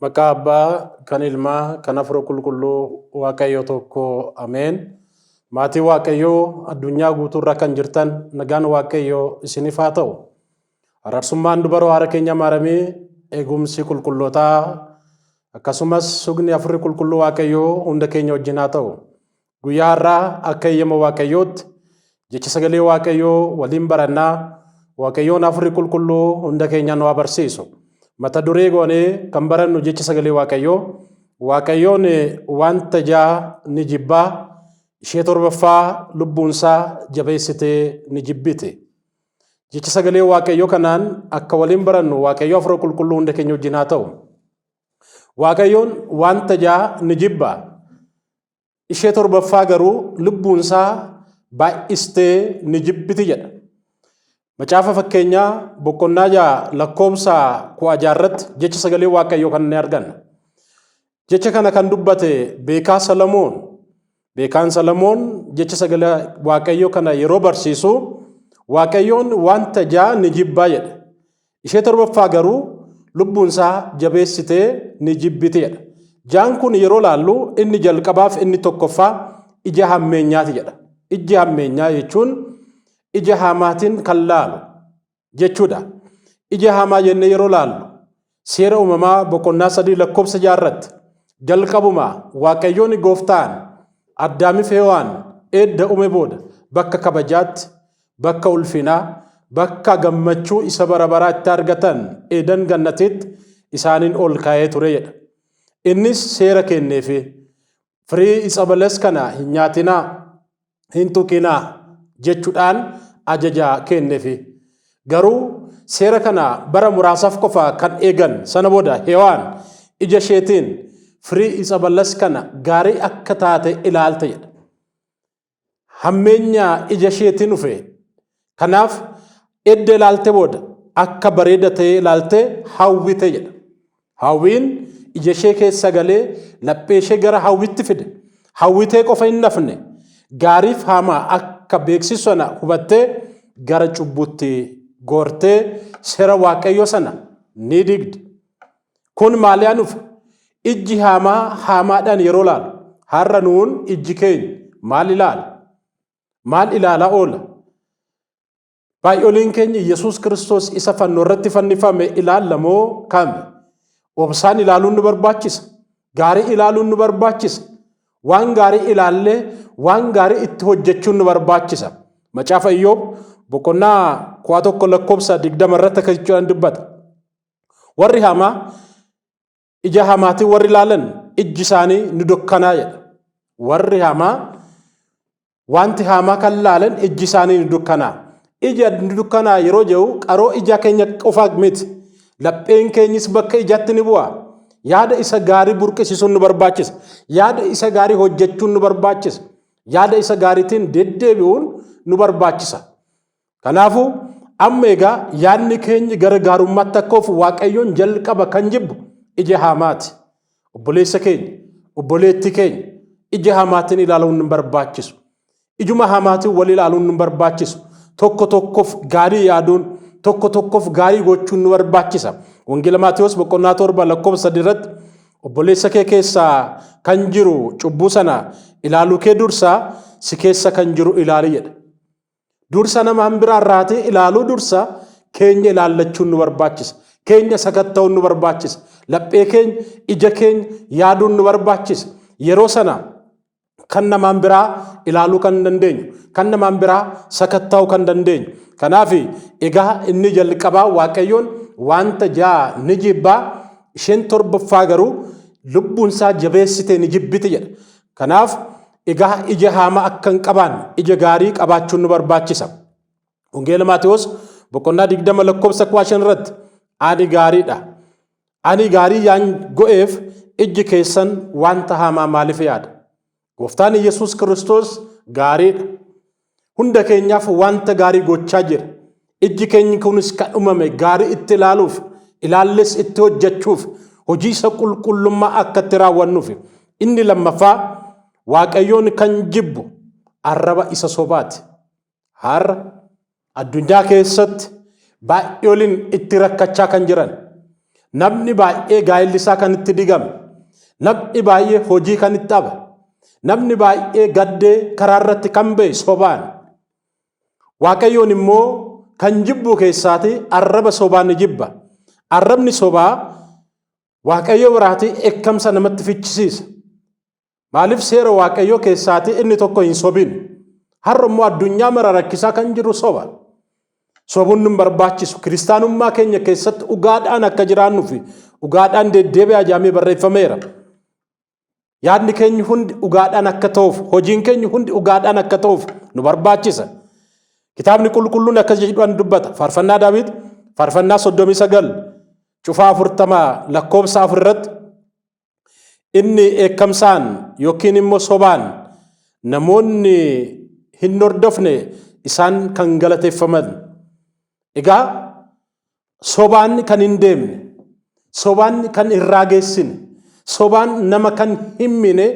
Maqaa Abbaa, kan Ilmaa, kan Hafuura Qulqulluu Waaqayyo tokko Ameen. Maatii Waaqayyoo addunyaa guutuurra kan jirtan nagaan Waaqayyoo isiniif haa ta'u. Araarsummaan dubaroo haara keenya maaramee eegumsi qulqullootaa akkasumas sugni Hafuurri Qulqulluu Waaqayyoo hunda keenya wajjin haa ta'u. Guyyaa har'aa akka eeyyama Waaqayyootti jecha sagalee Waaqayyoo waliin barannaa. Waaqayyoon Hafuurri Qulqulluu hunda keenya nu barsiisu. Mata duree goonee kan barannu jecha sagalee Waaqayyoo. Waaqayyoon wanta ja'a ni jibbaa. Ishee torbaffaa lubbuunsaa jabeessitee ni jibbite. Jecha sagalee Waaqayyoo kanaan akka waliin barannu Waaqayyoo Hafuura Qulqulluu hunda keenya wajjin haa ta'u. Waaqayyoon wanta ja'a ni jibbaa. Ishee torbaffaa garuu lubbuunsaa baay'istee ni jibbiti jedha. Macaafa fakkeenyaa boqonnaa 6 lakkoobsa 16 irratti jecha sagalee Waaqayyoo kan ni arganna. Jecha kana kan dubbate beekaa Salamoon. Beekaan Salamoon jecha sagalee Waaqayyoo kana yeroo barsiisu Waaqayyoon wanta ja'a ni jibbaa jedha. Ishee torbaffaa garuu lubbuunsaa jabeessitee ni jibbiti jedha. Jaan kun yeroo laallu inni jalqabaaf inni tokkoffaa ija hammeenyaati jedha. Iji hammeenyaa jechuun ija hamaatiin kan laalu jechuudha. Ija hamaa jennee yeroo laallu seera uumamaa boqonnaa 3 lakkoobsa 6 irratti jalqabuma Waaqayyoon gooftaan Addaamiif Hewaan edda uume booda bakka kabajaatti, bakka ulfinaa, bakka gammachuu isa bara baraa itti argatan Eeden Gannatiitti isaaniin ol kaa'ee ture jedha. Innis seera kenneefi firii isa balas kana hin nyaatinaa, hin tuqinaa jechuudhaan ajaja kenneefi. Garuu seera kana bara muraasaaf qofa kan eegan sana booda Hewaan ija isheetiin firii isa balas kana gaarii akka taate ilaalte jedha. Hammeenya ija isheetiin dhufe. Kanaaf edda ilaalte booda akka bareeda ta'e ilaalte hawwite jedha. Hawwiin ija ishee keessa galee laphee ishee gara hawwitti fide. Hawwitee qofa hin nafne gaariif hamaa akka beeksisu sana hubattee gara cubbutti goortee seera Waaqayyoo sana ni digdi. Kun maaliin dhufe? Iji hamaa hamaadhaan yeroo laalu har'a nuun iji keenya maal ilaala? Maal ilaalaa oola? Baay'ooliin keenya Yesuus Kiristoos isa fannoo irratti fannifame ilaallamoo kami? Obsaan ilaaluun nu barbaachisa. Gaarii ilaaluun nu barbaachisa. Waan gaarii ilaallee waan gaarii itti hojjechuun nu barbaachisa. Macaafa Iyyoob boqonnaa 1 lakkoobsa 20 irratti akka jechuudhaan dubbata. Warri hamaa ija hamaatiin warri ilaalan iji isaanii ni dukkanaa jedha. Warri hamaa wanti hamaa kan ilaalan iji isaanii ni dukkanaa. Ija ni dukkanaa yeroo jedhu qaroo ija keenya qofa miti. Lapheen keenyis bakka ijaatti ni bu'a. Yaada isa gaarii burqisiisuun nu barbaachisa. Yaada isa gaarii hojjechuun nu barbaachisa. Yaada isa gaariitiin deddeebi'uun nu barbaachisa. Kanaafuu amma egaa yaadni keenya gara gaarummaatti akka ofu Waaqayyoon jalqaba kan jibbu ija hamaati. Obboleessa keenya, obboleettii keenya ija hamaatiin ilaaluun nu barbaachisu. Ijuma hamaatiin wal ilaaluun nu barbaachisu. Tokko tokkoof gaarii yaaduun, tokko tokkoof gaarii gochuun nu barbaachisa. Wangeela Maatewos boqonnaa 7 lakkoobsa 3 irratti obboleessa kee keessaa kan jiru cubbuu sana ilaaluu kee dursaa si keessa kan jiru ilaali jedha. Dursa namaan biraa irraatii ilaaluu dursa keenya ilaallachuun nu barbaachisa. Keenya sakatta'uun nu barbaachisa. Laphee keenya, ija keenya yaaduun nu barbaachisa. Yeroo sana kan namaan biraa ilaaluu kan dandeenyu, kan namaan biraa sakatta'uu kan dandeenyu. Kanaaf egaa inni jalqabaa Waaqayyoon wanta ja'a ni jibbaa. Isheen torbaffaa garuu lubbuunsaa jabeessitee ni jibbiti jedha. Kanaaf egaa ija hamaa akka hin qabaanne ija gaarii qabaachuun nu barbaachisa. Wangeela Maatewos boqonnaa 20 lakkoobsa 5 irratti ani gaariidha. Ani gaarii yaan go'eef iji keessan wanta hamaa maaliif yaada? Gooftaan Yesuus Kiristoos gaariidha. Hunda keenyaaf wanta gaarii gochaa jira. Iji keenya kunis kan uumame gaarii itti ilaaluuf, ilaalles itti hojjechuuf, hojii isa qulqullummaa akka itti raawwannuuf. Inni lammaffaa Waaqayyoon kan jibbu arraba isa sobaati. Har'a addunyaa keessatti baay'ooliin itti rakkachaa kan jiran namni baay'ee gaa'illisaa kan itti digame, namni baay'ee hojii kan itti dhabe, namni baay'ee gaddee karaa irratti kan ba'e sobaan. Waaqayyoon immoo kan jibbu keessaati arraba sobaan ni jibba. Arrabni sobaa Waaqayyo biraati ekkamsa namatti fichisiisa. Maaliif seera Waaqayyo keessaati inni tokko hin sobin. Har'a immoo addunyaa mara rakkisaa kan jiru soba. Sobuun nu barbaachisu kiristaanummaa keenya keessatti dhugaadhaan akka jiraannuuf dhugaadhaan deddeebi'aa jaamee barreeffameera. Yaadni keenya hundi dhugaadhaan akka ta'uuf, hojiin keenya hundi dhugaadhaan akka ta'uuf nu barbaachisa. Kitaabni qulqulluun akkas jedhuun dubbata. Faarfannaa Daawit faarfannaa 39 cufaa 40 lakkoobsa 4 irratti inni eekkamsaan yookiin immoo sobaan namoonni hin hordofne isaan kan galateeffaman. Egaa sobaan kan hin deemne, sobaan kan hin raageessine, sobaan nama kan hin mine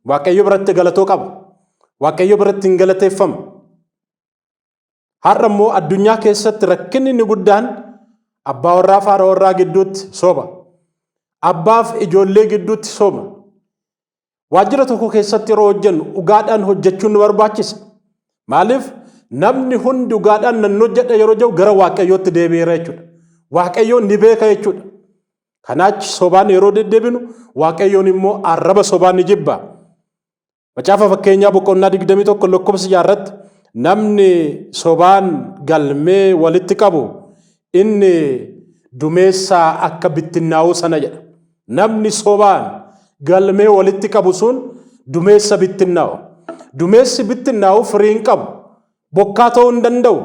Waaqayyo biratti galatoo qaba. Waaqayyo biratti hin galateeffamu. Har'a immoo addunyaa keessatti rakkinni inni guddaan abbaa warraa fi haadha warraa gidduutti soba. Abbaaf ijoollee gidduutti soba. Waajjira tokko keessatti yeroo hojjennu dhugaadhaan hojjechuun nu barbaachisa. Maaliif namni hundi dhugaadhaan nan hojjedha yeroo jiru gara Waaqayyootti deebi'eera jechuudha. Waaqayyoon ni beeka jechuudha. Kanaachi sobaan yeroo deddeebinu Waaqayyoon immoo arraba sobaan ni jibba. Macaafa fakkeenyaa boqonnaa 21 lakkoofsa 6 irratti namni sobaan galmee walitti qabu inni dumeessaa akka bittinnaa'u sana jedha. Namni sobaan galmee walitti qabu sun dumeessa bittinnaa'u. Dumeessi bittinnaa'u firiin qabu. Bokkaa ta'uu hin danda'u.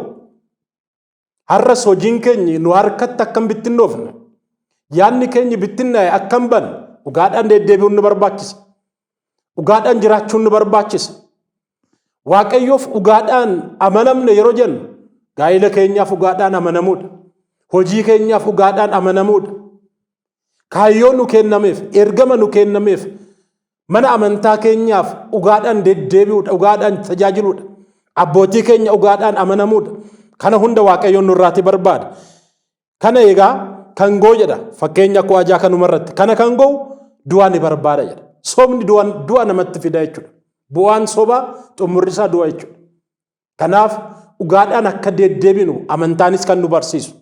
Har'as hojiin keenya nu harkatti akkam bittinnoofne. Yaadni keenya bittinnaa'e akkam ban dhugaadhaan deddeebi'uun nu barbaachisa. Dhugaadhaan jiraachuun nu barbaachisa. Waaqayyoof dhugaadhaan amanamne yeroo jennu gaa'ila keenyaaf dhugaadhaan amanamuudha. Hojii keenyaaf dhugaadhaan amanamuudha. Kaayyoo nu kennameef, ergama nu kennameef mana amantaa keenyaaf dhugaadhaan deddeebi'uudha, dhugaadhaan tajaajiluudha. Abbootii keenya dhugaadhaan amanamuudha. Kana hunda Waaqayyoon nurraati barbaada. Kana egaa kan goo jedha fakkeenya koo ajaa kanumarratti. Kana kan goo du'a ni barbaada jedha. Sobni du'a namatti fida jechuudha. Bu'aan sobaa xumurri isaa du'a jechuudha. Kanaaf dhugaadhaan akka deddeebinu amantaanis kan nu barsiisu.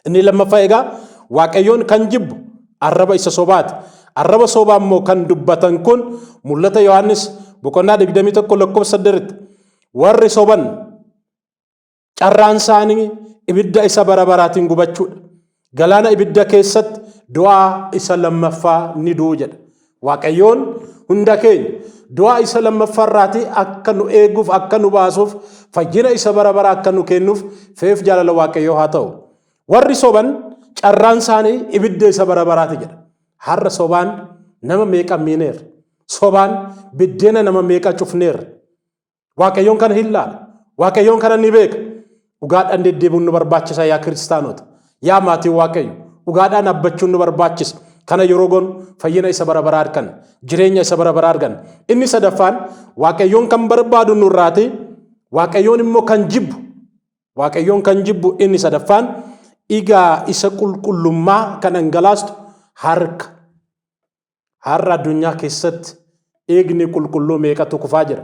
Inni lammaffaa egaa Waaqayyoon kan jibbu arraba isa sobaati. Arraba sobaa immoo kan dubbatan kun mul'ata Yohaannis boqonnaa 21 lakkoofsa 8 warri soban carraan isaanii ibidda isa bara baraatiin gubachuudha. Galaana ibidda keessatti du'aa isa lammaffaa ni du'u jedha. Waaqayyoon hunda keenya du'aa isa lammaffaa irraatii akka nu eeguuf, akka nu baasuuf, fayyina isa bara baraa akka nu kennuuf feef jaalala Waaqayyoo haa ta'u. Warri soban carraan isaanii ibidda isa bara baraati jedha. Har'a sobaan nama meeqa miineera? Sobaan biddeena nama meeqa cufneera? Waaqayyoon kana hin laala. Waaqayyoon kana ni beeka. Dhugaadhaan deddeebi'uun nu barbaachisa yaa kiristaanota. Yaa maatii Waaqayyo. Dhugaadhaan abbachuun nu barbaachisa. Kana yeroo goonu fayyina isa bara baraa argan, jireenya isa bara baraa argan. Inni sadaffaan Waaqayyoon kan barbaadu nurraati. Waaqayyoon immoo kan jibbu. Waaqayyoon kan jibbu inni sadaffaan dhiiga isa qulqullummaa kan dhangalaastu harka. Har'a addunyaa keessatti dhiigni qulqulluu meeqatu kufaa jira.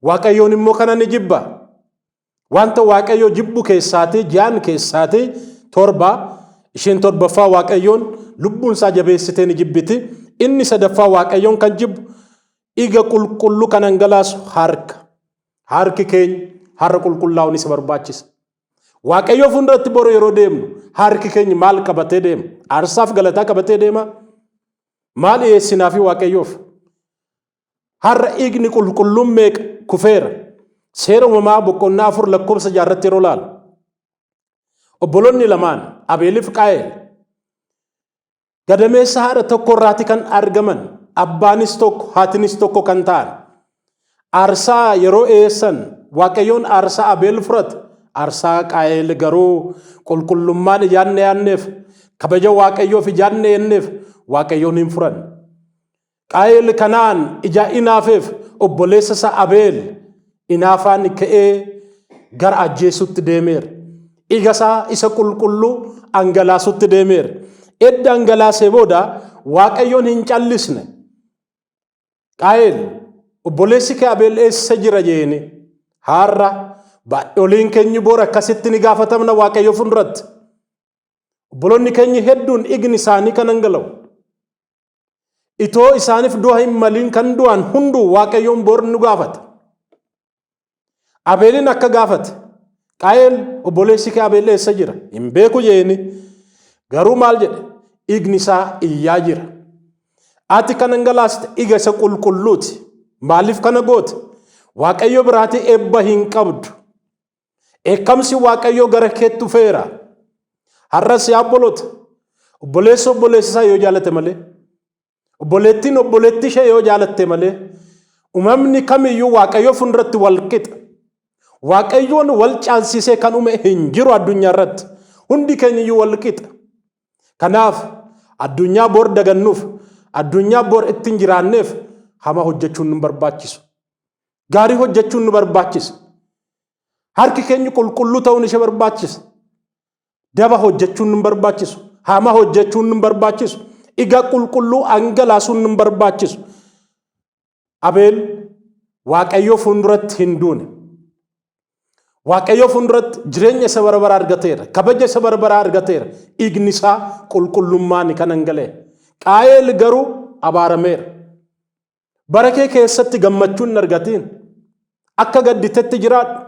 Waaqayyoon immoo kana ni jibba. Wanta Waaqayyo jibbu keessaati, jaan keessaati torba, isheen torbaffaa Waaqayyoon lubbuun isaa jabeessitee ni jibbiti. Inni sadaffaa Waaqayyoon kan jibbu dhiiga qulqulluu kan dhangalaasu harka. Harki keenya har'a qulqullaa'uun isa barbaachisa. Waaqayyoo fuulduratti boru yeroo deemnu harki keenya maal qabatee deema? Aarsaaf galataa qabatee deema? Maal dhiyeessinaa fi Waaqayyoof? Har'a dhiigni qulqulluun meeqa kufeera? Seera uumamaa boqonnaa 4 lakkoofsa 6 irratti yeroo laalu. Obboloonni lamaan Abeeliif Qaayel gadameessa haadha tokko irraati kan argaman, abbaanis tokko, haatinis tokko kan ta'an. Aarsaa yeroo dhiyeessan Waaqayyoon aarsaa Abeel fudhate. Aarsaa Qaayel garuu qulqullummaan ijaanne yaanneef, kabaja Waaqayyoof ijaanne yenneef Waaqayyoon hin furan. Qaayel kanaan ija inaafeef obboleessa isaa Abeel inaafaan ka'ee gara ajjeesutti deemeera. Dhiiga isaa isa qulqulluu dhangalaasutti deemeera. edda dhangalaasee booda waaqayyoon hin callisne. Qaayel obboleessi kee Abeel eessa jira jeeni har'a oliin keenya boora akkasitti ni gaafatamna waaqayyo fuulduratti. Obboloonni keenya hedduun igni isaanii kan hangala'u. Itoo isaaniif du'a hin maliin kan du'an hunduu waaqayyoon boor nu gaafata. Abeelin akka gaafate Qaayel obboleessi kee Abeel eessa jira hin beeku jeeni garuu maal jedhe igni isaa iyyaa jira. Ati kan hangalaaste iga isa qulqulluuti. Maaliif kana goote? Waaqayyo biraati eebba hin qabdu. Eekamsi waaqayyo gara keetti dhufeera. Har'as yaa obboloota obboleessa obboleessisaa yoo jaalate malee obboleettiin obboleettii ishee yoo jaalatte malee uumamni kamiyyuu waaqayyo fuulduratti wal qixa. Waaqayyoon wal caalsisee kan uume hin jiru addunyaa irratti. Hundi keenya iyyuu wal qixa. Kanaaf addunyaa boor dagannuuf addunyaa boor ittiin jiraanneef hama hojjechuun nu barbaachisu. Gaarii hojjechuun nu barbaachisa. Harki keenya qulqulluu ta'uun ishee barbaachisa. Daba hojjechuun nu barbaachisu. Hama hojjechuun nu barbaachisu. Iga qulqulluu dhangalaasuun nu barbaachisu. Abeel waaqayyo fuulduratti hin duune. Waaqayyo fuulduratti jireenya isa bara baraa argateera. Kabaja isa bara baraa argateera. Igni isaa qulqullummaan kan hangalee. Qaayel garuu abaarameera. Bara kee keessatti gammachuun hin argatiin. Akka gadditetti jiraadhu.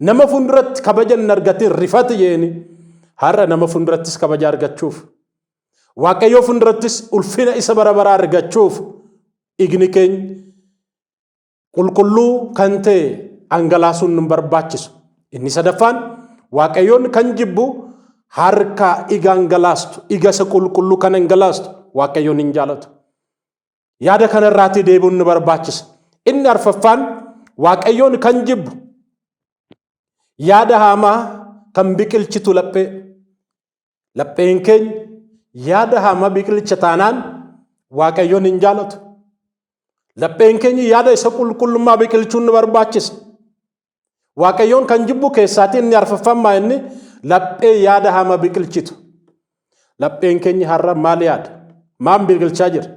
Nama fuulduratti kabaja hin argatiin rifati jeeni. Har'a nama fuuldurattis kabaja argachuuf. Waaqayyo fuuldurattis ulfina isa bara baraa argachuuf igni keenya qulqulluu kan ta'e dhangalaasuun nu barbaachisu. Inni sadaffaan waaqayyoon kan jibbu harka iga hangalaastu iga isa qulqulluu kan hangalaastu waaqayyoon hin jaalatu. Yaada kanarraatii deebi'uun nu barbaachisa. Inni arfaffaan waaqayyoon kan jibbu yaada hamaa kan biqilchitu laphee. Lapheen keenya yaada hamaa biqilcha taanaan waaqayyoon hin jaalatu. Lapheen keenya yaada isa qulqullummaa biqilchuun nu barbaachisa. Waaqayyoon kan jibbu keessaatii inni arfaffammaa inni laphee yaada hamaa biqilchitu. Lapheen keenya har'a maal yaada? Maal biqilchaa jira?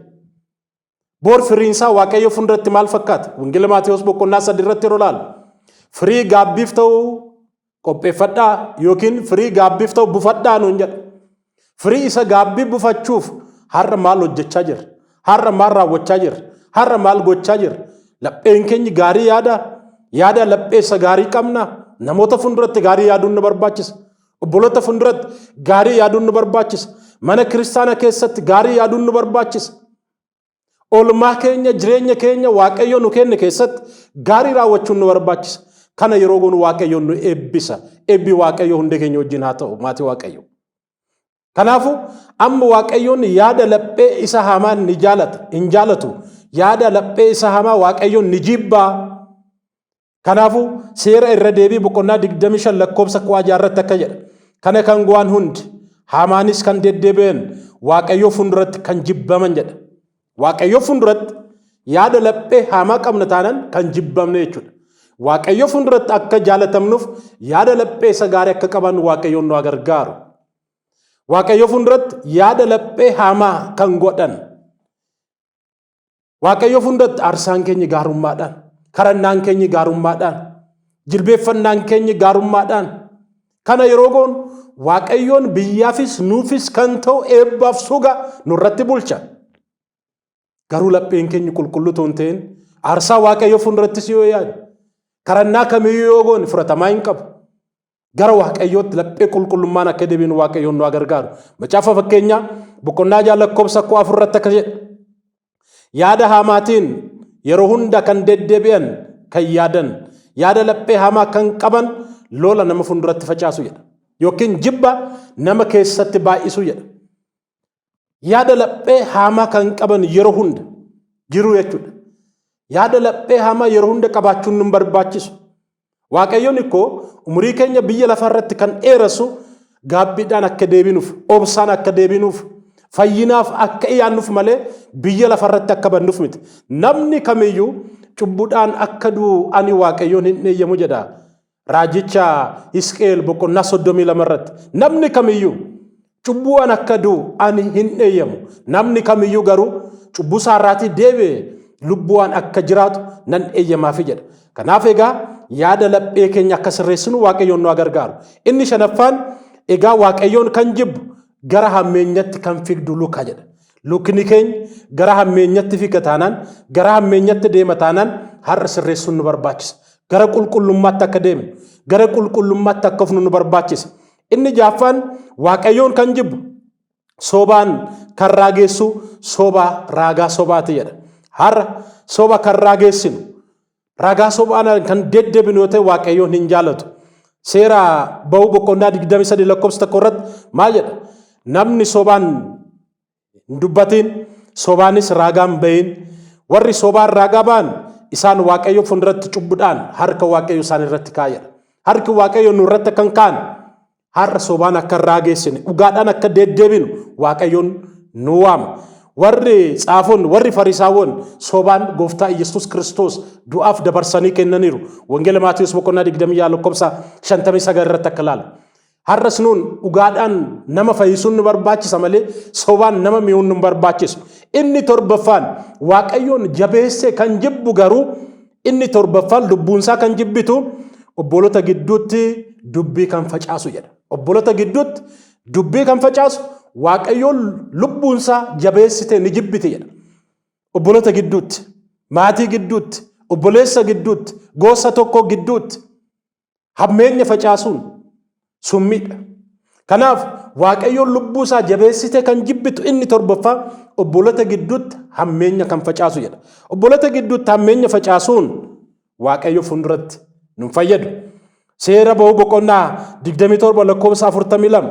Boor firiinsaa waaqayyo fuulduratti maal fakkaata? Wangeela Maatewos boqonnaa 3 irratti yeroo ilaalu firii gaabbiif ta'u qopheeffadhaa yookiin firii gaabbiif ta'u buufadhaa nuun jedha. Firii isa gaabbii buufachuuf har'a maal hojjechaa jira? Har'a maal raawwachaa jira? Har'a maal gochaa jira? Lapheen keenya gaarii yaada laphee isa gaarii qabna. Namoota fuulduratti gaarii yaaduun nu barbaachisa. Obboloota fuulduratti gaarii yaaduun nu barbaachisa. Mana kiristaana keessatti gaarii yaaduun nu barbaachisa. Oolmaa keenya jireenya keenya waaqayyo nu kenne keessatti gaarii raawwachuun nu barbaachisa. Kana yeroo goonu waaqayyo nu eebbisa. Eebbi waaqayyo hundi keenya wajjin haa ta'u maatii waaqayyo. Kanaafu amma waaqayyoon yaada laphee isa hamaa ni jaalata hin jaalatu. Yaada laphee isa hamaa waaqayyoon ni jibbaa. Kanaafu seera irra deebii boqonnaa 25 lakkoofsa 6 irratti akka jedha. Kana kan go'an hundi hamaanis kan deddeebi'an waaqayyo fuulduratti kan jibbaman jedha. Waaqayyo fuulduratti yaada laphee hamaa qabna taanaan kan jibbamne jechuudha. Waaqayyo fuulduratti akka jaalatamnuuf yaada laphee isa gaarii akka qaban waaqayyoon nu gargaaru. Waaqayyo fuulduratti yaada laphee hamaa kan godhan. Waaqayyo fuulduratti aarsaan keenya gaarummaadhaan, kadhannaan keenya gaarummaadhaan, jilbeeffannaan keenya gaarummaadhaan. Kana yeroo goonu waaqayyoon biyyaafis nuufis kan ta'u eebbaaf suga nurratti bulcha. Garuu lapheen keenya qulqulluu ta'uu hin ta'in aarsaa waaqayyo fuuldurattis yoo yaadu kadhannaa kamiyyuu yoo goone fudhatamaa hin qabu. Gara waaqayyootti laphee qulqullummaan akka deebiinu waaqayyoon nu gargaaru. Macaafa fakkeenyaa boqonnaa 6 lakkoofsa 4 irratti akka jedha. Yaada hamaatiin yeroo hunda kan deddeebi'an kan yaadan yaada laphee hamaa kan qaban lola nama fuulduratti facaasu jedha. Yookiin jibba nama keessatti baay'isu jedha. Yaada laphee hamaa kan qaban yeroo hunda jiru jechuudha. Yaada laphee hamaa yeroo hunda qabaachuun nu barbaachisu. Waaqayyoon ikkoo umurii keenya biyya lafarratti kan dheeressu gaabbiidhaan akka deebinuuf, obsaan akka deebinuuf, fayyinaaf akka iyaannuuf malee biyya lafarratti akka bannuuf miti. Namni kamiyyuu cubbuudhaan akka du'u ani waaqayyoon hin eeyyamu jedha. Raajicha Hisqeel boqonnaa 32 irratti namni kamiyyuu cubbuun akka du'u ani hin eeyyamu. Namni kamiyyuu garuu cubbuu isaarraatii deebi'ee lubbuun akka jiraatu nan eeyyamaafi jedha. Kanaaf egaa yaada laphee keenya akka sirreessinu Waaqayyoon nu gargaaru. Inni shanaffaan egaa Waaqayyoon kan jibbu gara hammeenyatti kan fidu luka jedha. Lukni keenya gara hammeenyatti fiiga taanaan, gara hammeenyatti deema taanaan har'a sirreessuun nu barbaachisa. Gara qulqullummaatti akka deemnu, gara qulqullummaatti akka dhufnu nu barbaachisa. Inni jaaffaan Waaqayyoon kan jibbu sobaan kan raageessu soba raagaa sobaati jedha. Har'a soba kan raageessinu ragaa sobaan kan deddeebinu yoo ta'e Waaqayyoon hin jaallatu. Seera Ba'uu boqonnaa 23 lakkoofsa 1 irratti maal jedha? Namni sobaan hin dubbatin, sobaanis raagaan bahin, warri sobaan raagaa ba'an isaan Waaqayyo fuulduratti cubbuudhaan harka Waaqayyo isaan irratti kaayedha. Harki Waaqayyo nu irratti kan kaan har'a sobaan akka raageessine, dhugaadhaan akka deddeebinu Waaqayyoon nu waama. Warri xaafoon, warri farisaawwan sobaan Gooftaa Yesuus Kiristoos du'aaf dabarsanii kennaniiru. Wangeela Maatiyos boqonnaa 20 lakkoofsa 59 irratti akka ilaala. Har'as nuun dhugaadhaan nama fayyisuun nu barbaachisa malee sobaan nama mi'uun nu barbaachisu. Inni torbaffaan Waaqayyoon jabeessee kan jibbu garuu inni torbaffaan lubbuunsaa kan jibbitu obboloota gidduutti dubbii kan facaasu jedha. Obboloota gidduutti dubbii kan facaasu Waaqayyoon lubbuunsaa jabeessitee ni jibbiti jedha. Obboloota gidduutti, maatii gidduutti, obboleessa gidduutti, gosa tokko gidduutti hammeenya facaasuun summiidha. Kanaaf Waaqayyoon lubbuusaa jabeessitee kan jibbitu inni torbaffaa obboloota gidduutti hammeenya kan facaasu jedha. Obboloota gidduutti hammeenya facaasuun Waaqayyo fuulduratti nu fayyadu. Seera Ba'uu boqonnaa 27 lakkoofsa 42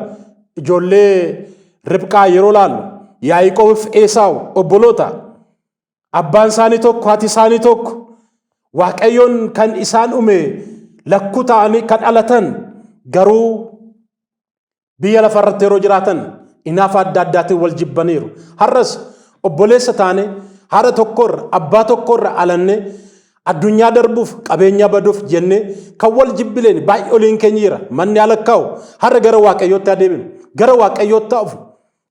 ijoollee Ribqaa yeroo laallu Yaaqoob fi Esaawu obboloota abbaan isaanii tokko haati isaanii tokko Waaqayyoon kan isaan uume lakkuu ta'anii kan dhalatan garuu biyya lafarratti yeroo jiraatan inaaf adda addaatiin wal jibbaniiru. Har'as obboleessa taane haadha tokkorra abbaa tokkorra alanne addunyaa darbuuf qabeenya baduuf jenne kan wal jibbileen baay'ee oliin keenya jira. Manni alakkaa'u har'a gara Waaqayyootti haa deebinu, gara Waaqayyootti haa dhufu.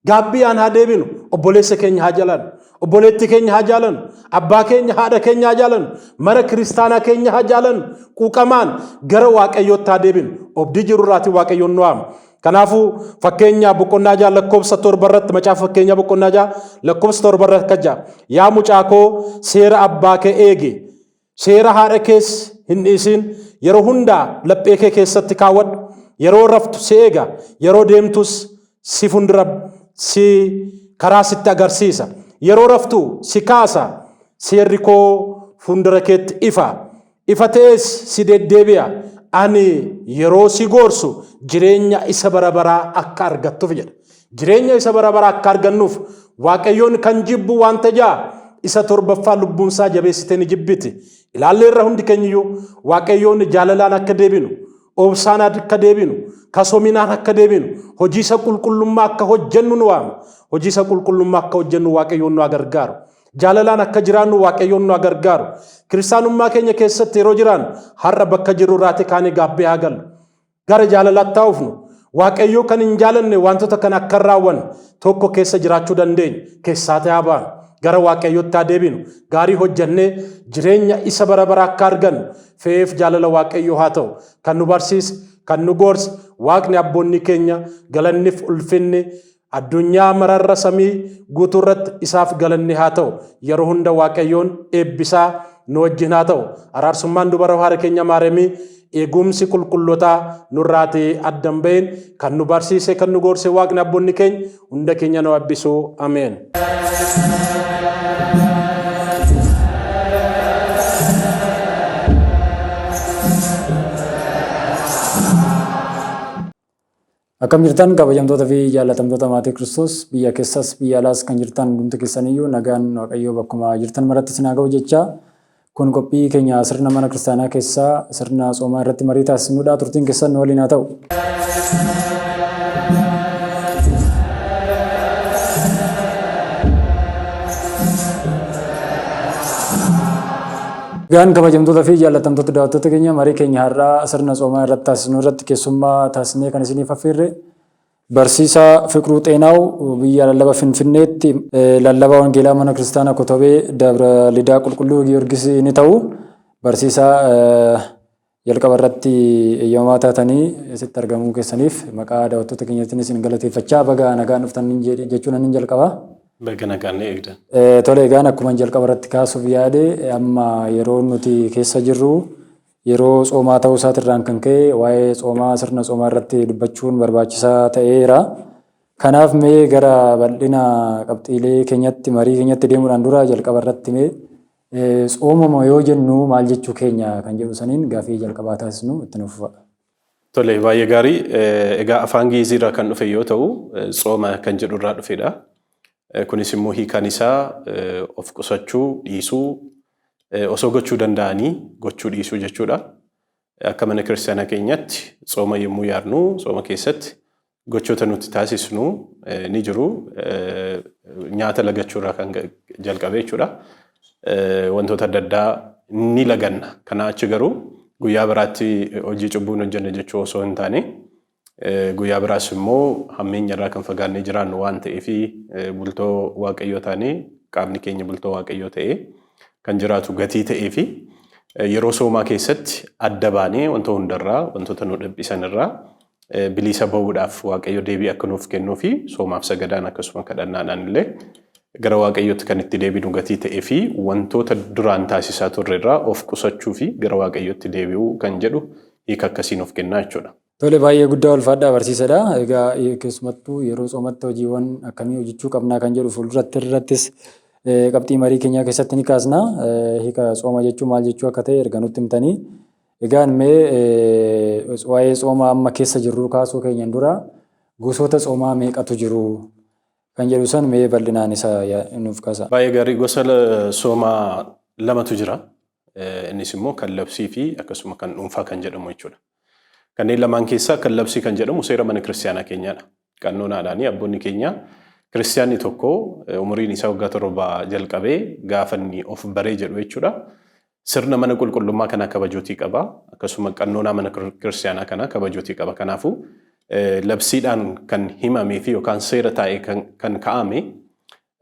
Gaabbiyaan haa deebinu, obboleessa keenya haa jaalanu, obboleetti keenya haa jaalanu, abbaa keenya haadha keenya haa jaalanu, mana kiristaanaa keenya haa jaalanu, quuqamaan gara Waaqayyootti haa deebinu. Obdii jirurraati Waaqayyoon nu waama. Kanaafuu fakkeenya boqonnaa 6 lakkoofsa 7 irratti macaafa fakkeenya boqonnaa 6 lakkoofsa 7 irratti kaja yaa mucaa koo seera abbaa kee eegi, seera haadha kees hin dhiisin, yeroo hundaa laphee kee keessatti kaawwadhu, yeroo raftu si eega, yeroo deemtus si fuuldura si karaa sitti agarsiisa, yeroo raftu si kaasa, seerri koo fuuldura keetti ifa ta'es si deddeebi'a. Ani yeroo si gorsu jireenya isa barabaraa akka argattuuf jedha. Jireenya isa barabaraa akka argannuuf Waaqayyoon kan jibbu waan tajaa isa torbaffaa lubbuunsaa jabeessitee ni jibbiti. Ilaallee irra hundi keenyiyyuu Waaqayyoon jaalalaan akka deebinu, obsaan akka deebinu, kasoominaan akka deebinu, hojii isa qulqullummaa akka hojjennu nu waama. Hojii isa qulqullummaa akka hojjennu Waaqayyoon nu gargaaru. Jaalalaan akka jiraannu Waaqayyoon nu gargaaru. Kiristaanummaa keenya keessatti yeroo jiraannu har'a bakka jirru irraati kaanii gaabbee haa gallu. Gara jaalalaatti haa dhufnu. Waaqayyoo kan hin jaalanne wantoota kan akka raawwan tokko keessa jiraachuu dandeenya. Keessaatti haa baanu. Gara Waaqayyootti haa deebinu. Gaarii hojjennee jireenya isa barabaraa akka argannu fe'eef jaalala Waaqayyoo haa ta'u. Kan nu barsiise, kan nu gorse Waaqni abboonni keenya galanniif ulfinni addunyaa mararra samii guutuu irratti isaaf galanni haa ta'u. Yeroo hunda Waaqayyoon eebbisaa nu wajjin haa ta'u. Araarsummaan dubara haadha keenya Maariyaamii eegumsi qulqullootaa nurraatii addan bahin kan nu barsiise kan nu gorse Waaqni abboonni keenya hunda keenya nu eebbisu. Ameen. Akkam jirtan kabajamtoota fi jaalatamtoota maatii Kiristoos biyya keessas biyya alaas kan jirtan hundumti keessaniyyuu nagaan Waaqayyoo bakkuma jirtan maratti isin haa ga'u jecha kun qophii keenya sirna mana kiristaanaa keessaa sirna soomaa irratti marii taasisnudha. Turtiin keessan nu waliin haa ta'u. Gaan kabajamtoota fi jaalatamtoota daawwattoota keenya marii keenya har'aa sirna soomaa irratti taasisnu irratti keessummaa taasisnee kan isiniif affeerre Barsiisaa Fiqiruu Xeenaaw biyya lallaba Finfinneetti lallabaa wangeelaa mana kiristaanaa Kotobee Dabra Lidaa Qulqulluu Giyoorgis ni ta'u. Barsiisaa jalqaba irratti eeyyamaa taatanii asitti argamuu keessaniif maqaa daawwattoota keenyaatiin isin galateeffachaa baga nagaan dhuftan jechuun ani jalqaba. Baga nagaan eegdan. Tole egaan akkuma jalqaba irratti kaasuuf yaade amma yeroo nuti keessa jirru yeroo tsoomaa ta'uu isaatirraan kan ka'e waa'ee tsoomaa sirna tsoomaa irratti dubbachuun barbaachisaa ta'eera. Kanaaf mee gara bal'ina qabxiilee keenyatti marii keenyatti deemuudhaan dura jalqaba irratti mee tsoomama yoo jennu maal jechuu keenya kan jedhu saniin gaafii jalqabaa taasisnu itti nuuf fa'a. Tole baay'ee gaarii. Egaa afaan Gi'iziirraa kan dhufe yoo ta'u tsooma kan jedhu irraa dhufedha. Kunis immoo hiikaan isaa of qusachuu dhiisuu osoo gochuu danda'anii gochuu dhiisuu jechuudha. Akka mana kiristaanaa keenyatti tsooma yommuu yaadnu tsooma keessatti gochoota nuti taasisnu ni jiru. Nyaata lagachuurraa kan jalqabe jechuudha. Wantoota adda addaa ni laganna. Kanaa achi garuu guyyaa biraatti hojii cubbuu hojjenna jechuu osoo hin taane guyyaa biraas immoo hammeenya irraa kan fagaannee jiraannu waan ta'eef bultoo waaqayyoo taane qaamni keenya bultoo waaqayyoo ta'ee kan jiraatu gatii ta'eef yeroo soomaa keessatti adda baanee wantoota hundarraa wantoota nu dhiphisan irraa bilisa bahuudhaaf waaqayyo deebii akka nuuf kennuu fi soomaaf sagadaan akkasuma kadhannaadhaan illee gara waaqayyootti kan itti deebinu gatii ta'ee fi wantoota duraan taasisaa turre irraa of qusachuu fi gara waaqayyootti deebi'uu kan jedhu hiika akkasiin of kennaa jechuudha. Tole baay'ee guddaa ulfaadhaa barsiisadha. Egaa keessumattuu yeroo tsoomatti hojiiwwan akkamii hojjechuu qabnaa kan jedhu fuulduratti irrattis qabxii marii keenyaa keessatti ni kaasna. Hiika tsooma jechuun maal jechuu akka ta'e erga nutti himtanii. Egaan mee waa'ee tsoomaa amma keessa jirru kaasuu keenyan dura gosoota tsoomaa meeqatu jiru kan jedhu san mee bal'inaan isa nuuf kaasa. Baay'ee gaarii. Gosa soomaa lamatu jira. Innis immoo kan labsii fi akkasuma kan dhuunfaa kan jedhamu jechuudha. Kanneen lamaan keessaa kan labsii kan jedhamu seera mana kiristaanaa keenyaadha. Qannoonaadhaanii abboonni keenya kiristaanni tokko umuriin isaa waggaa 7 jalqabee gaafa inni of baree jedhu jechuudha. Sirna mana qulqullummaa kana kabajuutii qaba. Akkasuma qannoonaa mana kiristaanaa kana kabajuutii qaba. Kanaafuu labsiidhaan kan himamee fi yookaan seera taa'ee kan kaa'ame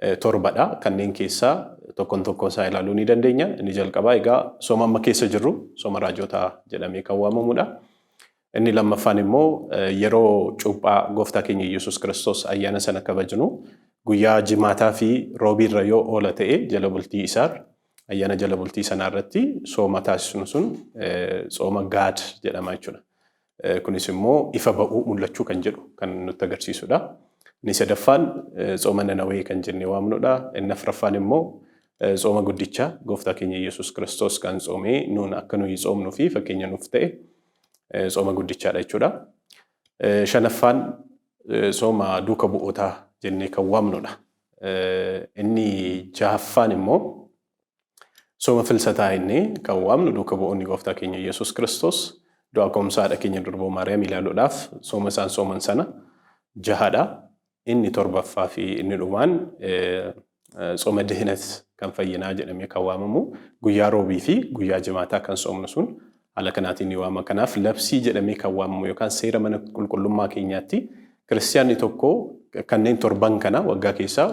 7dha. Kanneen keessaa tokkoon isaa ilaaluu ni dandeenya. Inni jalqabaa egaa sooma amma keessa jirru sooma raajotaa jedhamee kan waamamudha. Inni lammaffaan immoo yeroo cuuphaa gooftaa keenya Yesuus Kiristoos ayyaana sana kabajnu guyyaa jimaataa fi roobiirra yoo oola ta'e jala bultii isaa ayyaana jala bultii sanaa irratti sooma taasisnu sun tsooma gaad jedhama jechuudha. Kunis immoo ifa ba'uu mul'achuu kan jedhu kan nutti agarsiisudha. Inni sadaffaan tsooma Nanawwee kan jennee waamnudha. Inni afuraffaan immoo tsooma guddichaa gooftaa keenya Yesuus Kiristoos kan tsoomee nuun akka nuyi tsoomnuu fi fakkeenya nuuf ta'e tsooma guddichaadha jechuudha. Shanaffaan tsooma duuka bu'ootaa jennee kan waamnudha. Inni jahaffaan immoo tsooma filsataa jennee kan waamnu duuka bu'oonni gooftaa keenya Yesuus Kiristoos du'a ka'umsa haadha keenya durboo Maariyaam ilaaluudhaaf tsooma isaan tsooman sana jahadha. Inni torbaffaa fi inni dhumaan tsooma dihinet kan fayyinaa jedhamee kan waamamu guyyaa roobii fi guyyaa jimaataa kan tsoomnu sun haala kanaatiin ni waama. Kanaaf labsii jedhamee kan waamamu yookaan seera mana qulqullummaa keenyaatti kiristaanni tokko kanneen torban kana waggaa keessaa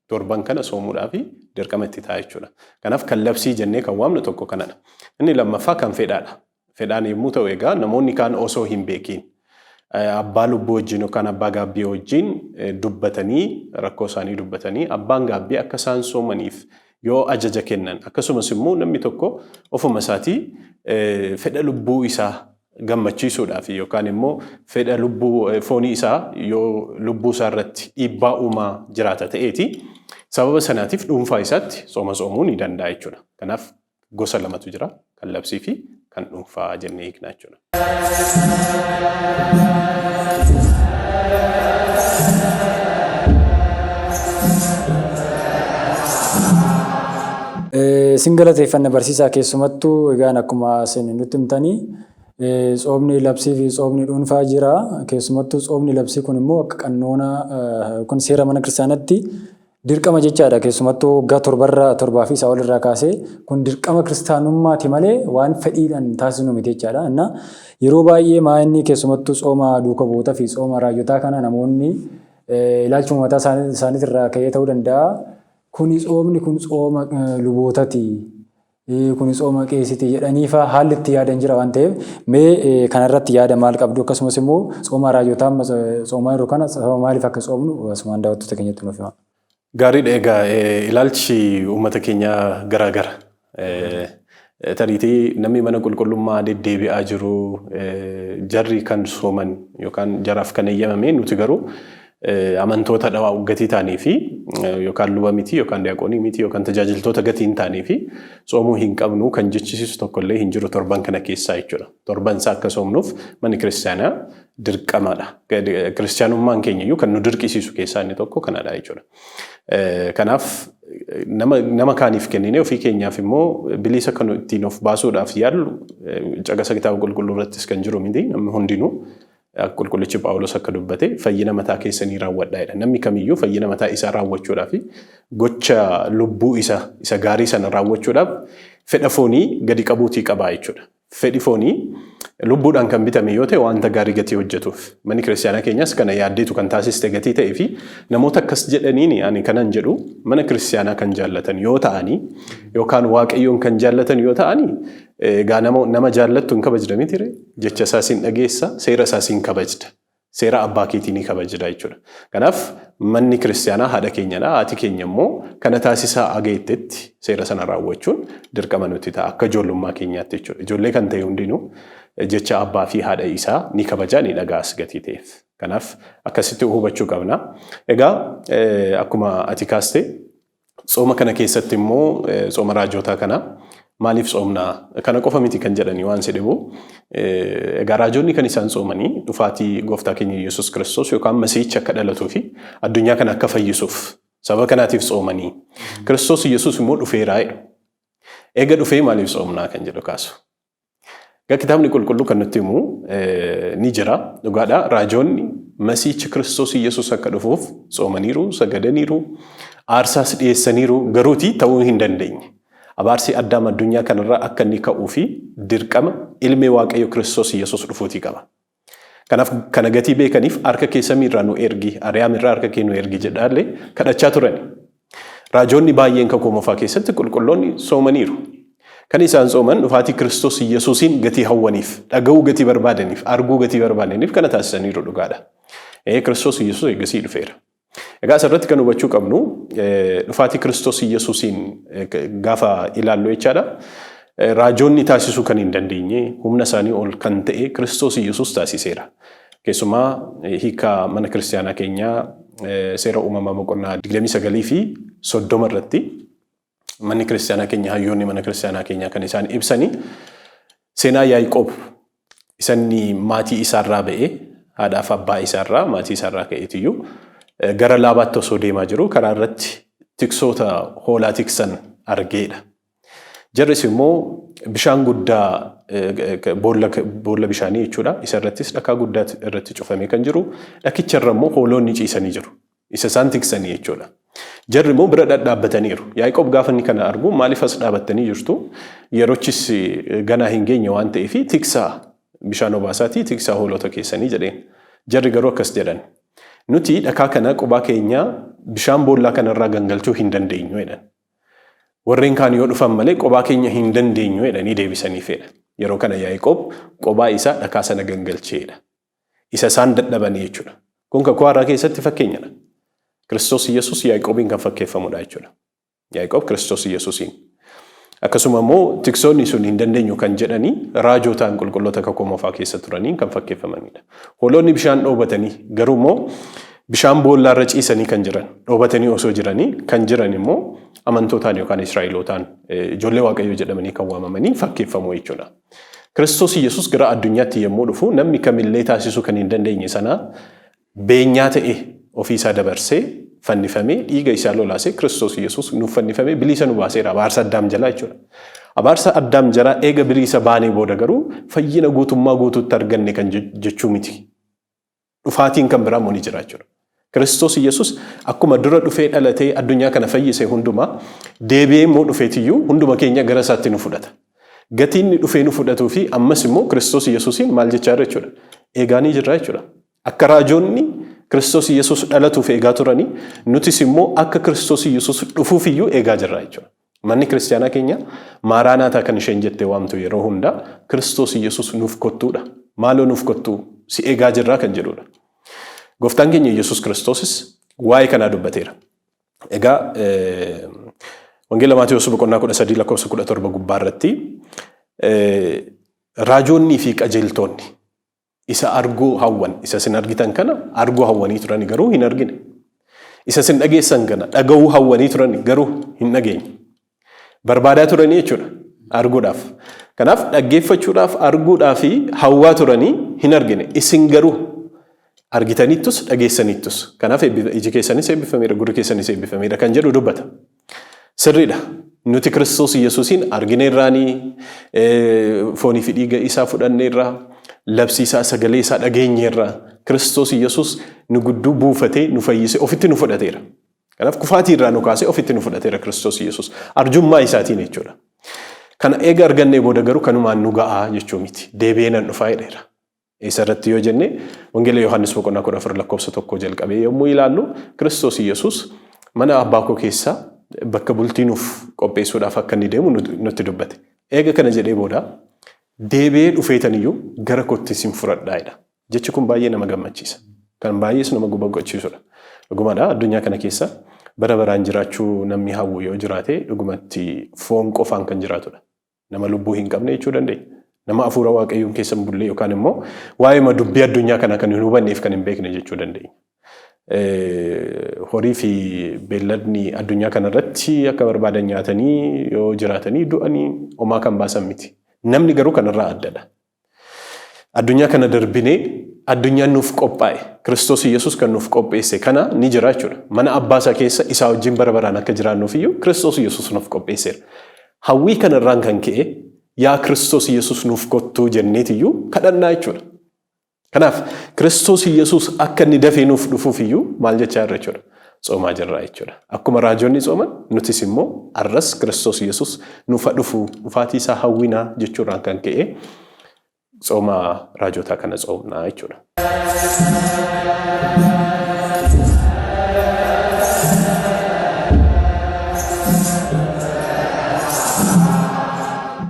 torban kana soomuudhaaf dirqama itti ta'a jechuudha. Kanaaf kan labsii jennee kan waamnu tokko kanadha. Inni lammaffaa kan fedhaadha. Fedhaan yommuu ta'u egaa namoonni kaan osoo hin beekiin abbaa lubbuu wajjin yookaan abbaa gaabbii wajjin dubbatanii rakkoo isaanii dubbatanii abbaan gaabbii akka isaan soomaniif yoo ajaja kennan akkasumas immoo namni tokko ofuma isaatii fedha lubbuu isaa gammachiisuudhaaf yookaan immoo fedha lubbuu foonii isaa yoo lubbuu isaa irratti dhiibbaa uumaa jiraata ta'eeti sababa sanaatiif dhuunfaa isaatti tsooma tsoomuu ni danda'a jechuudha. Kanaaf gosa lamatu jira kan labsii fi kan dhuunfaa jennee hiikna jechuudha. Isin galateeffanna barsiisaa keessumattuu egaan akkuma isin nutti himtanii tsoomni labsii fi tsoomni dhuunfaa jira. Keessumattuu tsoomni labsii kun immoo akka qannoona yookaan seera mana kiristaanaatti dirqama jechaadha keessumattuu waggaa torbaa fi isaa olirraa kaasee kun dirqama kiristaanummaati malee waan fedhiidhaan taasisnu miti jechaadha. Inna yeroo baay'ee maa'inni keessumattuu tsooma duuka bu'ootaa fi tsooma raajotaa kana namoonni ilaalchuma mataa isaaniitirraa ka'ee ta'uu danda'a. Kuni tsoomni kun tsooma lubootaati. Kuni tsooma qeesitii jedhaniifa haalli itti yaadan jira waan ta'eef mee kanarratti yaada maal qabdu akkasumas immoo tsooma raajotaa tsooma yeroo kana maaliif akka tsoomnu asumaan daawwattoota keenyatti nuuf hima. Gaariidha egaa ilaalchi uummata keenyaa garaagara. Tariitii namni mana qulqullummaa deddeebi'aa jiru jarri kan sooman yookaan jaraaf kan eeyyamame nuti garuu amantoota dhawaa gatii ta'anii fi yookaan luba miti yookaan diyaaqoonii miti yookaan tajaajiltoota gatii hin taanii fi soomuu hin qabnu kan jechisiisu tokkollee hin jiru torban kana keessaa jechuudha. Torban isaa akka soomnuuf manni kiristaanaa dirqamadha. Kiristaanummaan keenya iyyuu kan nu dirqisiisu keessaa inni tokko kanadha jechuudha. Kanaaf nama kaaniif kennine ofii keenyaaf immoo bilisa kan ittiin of baasuudhaaf yaallu caqasa kitaaba qulqulluu irrattis kan jiru miti namni hundinuu qulqullichi Phaawulos akka dubbate fayyina mataa keessanii raawwadhaa. Namni kamiyyuu fayyina mataa isaa raawwachuudhaaf gocha lubbuu isa gaarii sana raawwachuudhaaf fedha foonii gadi qabuutii qabaa jechuudha. Fedhi foonii lubbuudhaan kan bitame yoo ta'e wanta gaarii gatii hojjetuuf. Manni kiristaanaa keenyas kana yaaddeetu kan taasiste gatii ta'ee fi namoota akkas jedhaniin ani kanan jedhu mana kiristaanaa kan jaallatan yoo ta'anii yookaan waaqayyoon kan jaallatan yoo ta'anii egaa nama jaallattu hin kabajda miti jecha isaas hin dhageessa seera isaas hin kabajda. Seera abbaa keetii ni kabajda jechuudha. Kanaaf manni kiristaanaa haadha keenyadha. Haati keenya immoo kana taasisaa ageettetti seera sana raawwachuun dirqama nuti ta'a akka ijoollummaa keenyaatti jechuudha. Ijoollee kan ta'e hundinuu jecha abbaa fi haadha isaa ni kabajaa ni dhagaas gatii ta'eef. Kanaaf akkasitti hubachuu qabna. Egaa akkuma ati kaaste tsooma kana keessatti immoo tsooma raajotaa kana maaliif tsoomnaa kana qofa miti kan jedhanii waan si dhibu. Egaa raajoonni kan isaan tsoomanii dhufaatii gooftaa keenya Yesuus Kiristoos yookaan Masiihichi akka dhalatuu fi addunyaa kana akka fayyisuuf saba kanaatiif tsoomanii. Kiristoos Yesuus immoo dhufeeraa jedhu. Eega dhufee maaliif tsoomnaa kan jedhu kaasu. Egaa kitaabni qulqulluu kan nutti himu ni jira. Dhugaadhaa raajoonni Masiihichi Kiristoos Yesuus akka dhufuuf tsoomaniiru, sagadaniiru, aarsaas dhiyeessaniiru garuutii ta'uu hin dandeenye. Abaarsi Addaam addunyaa kanarraa akka inni ka'uu fi dirqama ilmi Waaqayyo Kiristoos Yesuus dhufuutii qaba. Kanaaf kana gatii beekaniif harka kee samiirraa nu ergi, Ariyaamirraa harka kee nu ergi jedhaallee kadhachaa turani. Raajoonni baay'een kakuu moofaa keessatti qulqulloonni soomaniiru. Kan isaan sooman dhufaatii Kiristoos Yesuusiin gatii hawwaniif, dhaga'uu gatii barbaadaniif, arguu gatii barbaadaniif kana taasisaniiru dhugaadha. Kiristoos Yesuus eegasii dhufeera. Egaa asirratti kan hubachuu qabnu dhufaatii Kiristoos Yesuusiin gaafa ilaallu jechaadha. Raajoonni taasisuu kan hin dandeenye humna isaanii ol kan ta'e Kiristoos Yesuus taasiseera. Keessumaa hiika mana kiristaanaa keenyaa seera uumamaa boqonnaa 29 fi 30 irratti manni kiristaanaa keenya hayyoonni mana kiristaanaa keenyaa kan isaan ibsanii seenaa Yaaqoob isanni maatii isaarraa ba'ee haadhaaf abbaa isaarraa maatii isaarraa ka'eetiyyuu gara Laabaatti osoo deemaa jiru karaa irratti tiksoota hoolaa tiksan argeedha. Jarris immoo bishaan guddaa boolla bishaanii jechuudha. Isa irrattis dhakaa guddaa irratti cufamee kan jiru. Dhakicharra immoo hoolonni ciisanii jiru. Isa isaan tiksanii jechuudha. Jarri immoo bira dhadhaabbataniiru. Yaaqoob gaafa inni kana argu maaliif as dhaabattanii jirtu? Yerochis ganaa hin geenye waan ta'eef tiksaa bishaan obaasaatii tiksaa hoolota keessanii jedheen. Jarri garuu akkas jedhan. Nuti dhakaa kana qubaa keenya bishaan boollaa kanarraa gangalchuu hin dandeenyu jedhan. Warreen kaan yoo dhufan malee qubaa keenya hin dandeenyu jedhanii deebisanii fedha. Yeroo kana Yaaqoob qubaa isaa dhakaa sana gangalcheedha. Isa isaan dadhabanii jechuudha. Kun kakuu haaraa keessatti fakkeenyadha. Kiristoos Yesuus Yaaqoobiin kan fakkeeffamudha jechuudha. Yaaqoob Kiristoos Yesuusiin. Akkasuma immoo tiksoonni sun hin dandeenyu kan jedhanii raajootaan qulqulloota kakuu moofaa keessa turaniin kan fakkeeffamanidha. Hoolonni bishaan dhoobatanii garuu immoo bishaan boollaarra ciisanii kan jiran dhoobatanii osoo jiranii kan jiran immoo amantootaan yookaan Israa'elootaan ijoollee Waaqayyoo jedhamanii kan waamamanii fakkeeffamu jechuudha. Kiristoos Yesuus gara addunyaatti yommuu dhufu namni kamillee taasisuu kan hin dandeenye sana beenyaa ta'e ofiisaa dabarsee fannifamee dhiiga isaa lolaasee Kiristoos Yesuus nuuf fannifamee bilisa nu baaseera abaarsa Addaam jalaa jechuudha. Abaarsa Addaam jalaa eega bilisa baanee booda garuu fayyina guutummaa guutuutti arganne kan jechuu miti. Dhufaatiin kan biraa immoo ni jira jechuudha. Kiristoos Yesuus akkuma dura dhufee dhalatee addunyaa kana fayyise hundumaa deebi'ee immoo dhufeetiyyuu hunduma keenya gara isaatti nu fudhata. Gatiin inni dhufee nu fudhatuu fi ammas immoo Kiristoos Yesuusiin maal jechaa jira jechuudha. Eegaanii jirra jechuudha. Akka raajoonni Kiristoos Yesuus dhalatuuf eegaa turanii nutis immoo akka Kiristoos Yesuus dhufuufiyyuu eegaa jirra jechuudha. Manni kiristaanaa keenya maaraanaataa kan isheen jettee waamtu yeroo hundaa Kiristoos Yesuus nuuf kottuudha. Maaloo nuuf kottuu si eegaa jirraa kan jedhudha. Gooftaan keenya Yesuus Kiristoosis waa'ee kanaa dubbateera. Egaa Wangeela Maatiyos boqonnaa 13 lakkoofsa 17 gubbaa irratti raajoonnii fi qajeeltonni isa arguu hawwan isa sin argitan kana arguu hawwanii turan garuu hin argine. Isa sin dhageessan kana dhaga'uu hawwanii turan garuu hin dhageenye. Barbaadaa turanii jechuudha arguudhaaf. Kanaaf dhaggeeffachuudhaaf arguudhaaf hawwaa turanii hin argine. Isin garuu argitanittus dhageessanittus. Kanaaf iji keessanis eebbifameera, gurri keessanis eebbifameera kan jedhu dubbata. Sirriidha. Nuti Kiristoos Yesuusiin argineerraanii, foonii fi dhiiga isaa fudhanneerraa, labsii isaa sagalee isaa dhageenyeerraa. Kiristoos Yesuus nu gudduu buufatee nu fayyise ofitti nu fudhateera. Kanaaf kufaatii irraa nu kaasee ofitti nu fudhateera Kiristoos Yesuus. Arjummaa isaatiin jechuudha. Kana eega argannee booda garuu kanumaan nu ga'aa jechuu miti. Deebi'ee nan dhufaa jedheera. Isarratti yoo jenne Wangeela Yohaannis boqonnaa 14 lakkoofsa 1 jalqabee yommuu ilaallu Kiristoos Yesuus mana abbaa koo keessaa bakka bultii nuuf qopheessuudhaaf akka inni deemu nutti dubbate. Eega kana jedhee booda deebi'ee dhufeetaniyyuu gara kootti isin fudhadhaa jedha. Jechi kun baay'ee nama gammachiisa. Kan baay'ees nama boqochiisudha. Dhugumadha addunyaa kana keessa bara baraan jiraachuu namni hawwu yoo jiraate dhugumatti foon qofaan kan jiraatudha. Nama lubbuu hin qabne jechuu dandeenya. Nama hafuura waaqayyoon keessa hin bulle yookaan immoo waa'ee dubbii addunyaa kana kan hin hubanneef kan hin beekne jechuu dandeenya. Horii fi beelladni addunyaa kanarratti akka barbaadan nyaatanii yoo jiraatanii du'anii homaa kan baasan miti. Namni garuu kanarraa addadha. Addunyaa kana darbinee addunyaan nuuf qophaa'e Kiristoos Yesuus kan nuuf qopheesse kana ni jira jechuudha. Mana abbaasaa keessa isaa wajjin bara baraan akka jiraannuuf iyyuu Kiristoos Yesuus nuuf qopheesseera. Hawwii kanarraan kan ka'e yaa Kiristoos Yesuus nuuf kottuu jenneetiyyuu kadhannaa jechuudha. Kanaaf Kiristoos Yesuus akka inni dafee nuuf dhufuuf iyyuu maal jechaa irra jechuudha. Tsoomaa jirraa jechuudha. Akkuma raajoonni tsooman nutis immoo arras Kiristoos Yesuus nuuf dhufu dhufaatii isaa hawwinaa jechuudhaan kan ka'e tsooma raajotaa kana tsoomnaa jechuudha.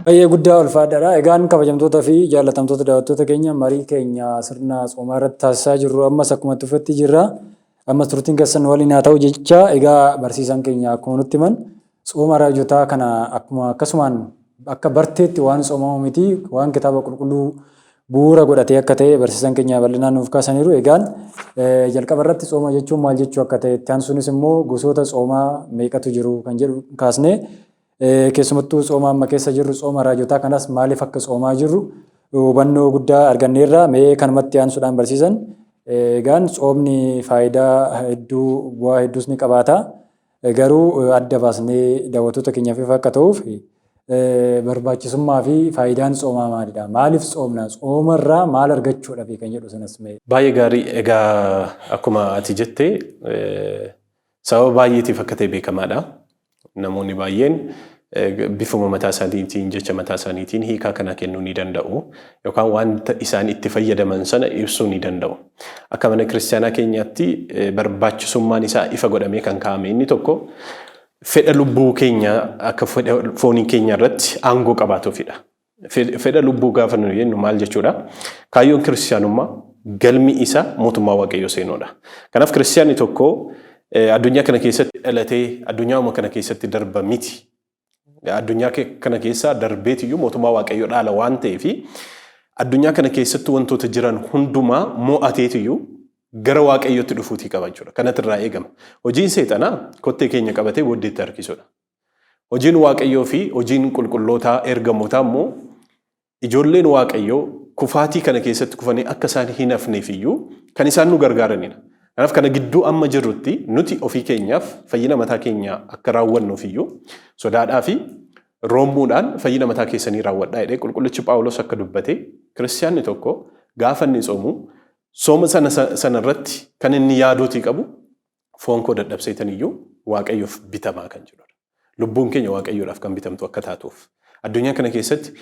Baay'ee guddaa ulfaadhaadha. Egaan kabajamtoota fi jaallatamtoota daawwattoota keenya marii keenya sirna tsoomaa irratti taasisaa jirru ammas akkuma tuffatti jirra. Ammas turtiin keessan waliin haa ta'u jecha egaa barsiisaan keenya akkuma nutti himan tsooma raajotaa kana akkuma akkasumaan akka barteetti waan tsoomamu miti waan kitaaba qulqulluu bu'uura godhatee akka ta'e barsiisaan keenya bal'inaan nuuf kaasaniiru. Egaan jalqaba irratti tsooma jechuun maal jechuu akka ta'e itti aansuunis immoo gosoota tsoomaa meeqatu jiru kan jedhu kaasnee keessumattuu tsooma amma keessa jirru tsooma raajotaa kanas maaliif akka tsoomaa jirru hubannoo guddaa arganneerra. Mee kanumatti aansuudhaan barsiisan egaan tsoomni faayidaa hedduu bu'aa hedduus ni qabaata. Garuu adda baasnee daawwattoota keenyaaf ifa akka ta'uuf barbaachisummaa fi faayidaan tsoomaa maalidha? Maaliif tsoomna? Tsoomarraa maal argachuudhaaf kan jedhu sanas mee. Baay'ee gaarii. Egaa akkuma ati jettee sababa baay'eetiif akka ta'e beekamaadha. Namoonni baay'een bifuma mataa isaaniitiin jecha mataa isaaniitiin hiikaa kana kennuu ni danda'u yookaan wanta isaan itti fayyadaman sana ibsuu ni danda'u. Akka mana kiristaanaa keenyaatti barbaachisummaan isaa ifa godhamee kan kaa'ame inni tokko fedha lubbuu keenya akka fedha foonii keenya irratti aangoo qabaatuufidha. Fedha lubbuu gaafa nu jennu maal jechuudha? Kaayyoon kiristaanummaa galmi isaa mootummaa waaqayyoo seenuudha. Kanaaf kiristaanni tokko addunyaa kana keessatti dhalatee addunyaa kana keessatti darba miti. Addunyaa kana keessa darbeetiyyuu mootummaa waaqayyoo dhaala waan ta'eef addunyaa kana keessatti wantoota jiran hundumaa mo'ateetiyyuu gara waaqayyootti dhufuutii qaba jechuudha. Kanatti irraa eegama. Hojiin seexanaa kottee keenya qabatee booddeetti harkisuudha. Hojiin waaqayyoo fi hojiin qulqullootaa ergamootaa immoo ijoolleen waaqayyoo kufaatii kana keessatti kufanii akka isaan hin hafneefiyyuu kan isaan nu gargaaranidha. Kanaaf kana gidduu amma jirrutti nuti ofii keenyaaf fayyina mataa keenya akka raawwannuufiyyuu sodaadhaa fi roommuudhaan fayyina mataa keessanii raawwadhaa jedhee qulqullichi Phaawulos akka dubbate kiristaanni tokko gaafa inni tsoomu Sooma sanarratti kan inni yaaduutii qabu foon koo dadhabseetan iyyuu waaqayyoof bitamaa kan jedhudha. Lubbuun keenya waaqayyoodhaaf kan bitamtu akka taatuuf. Addunyaa kana keessatti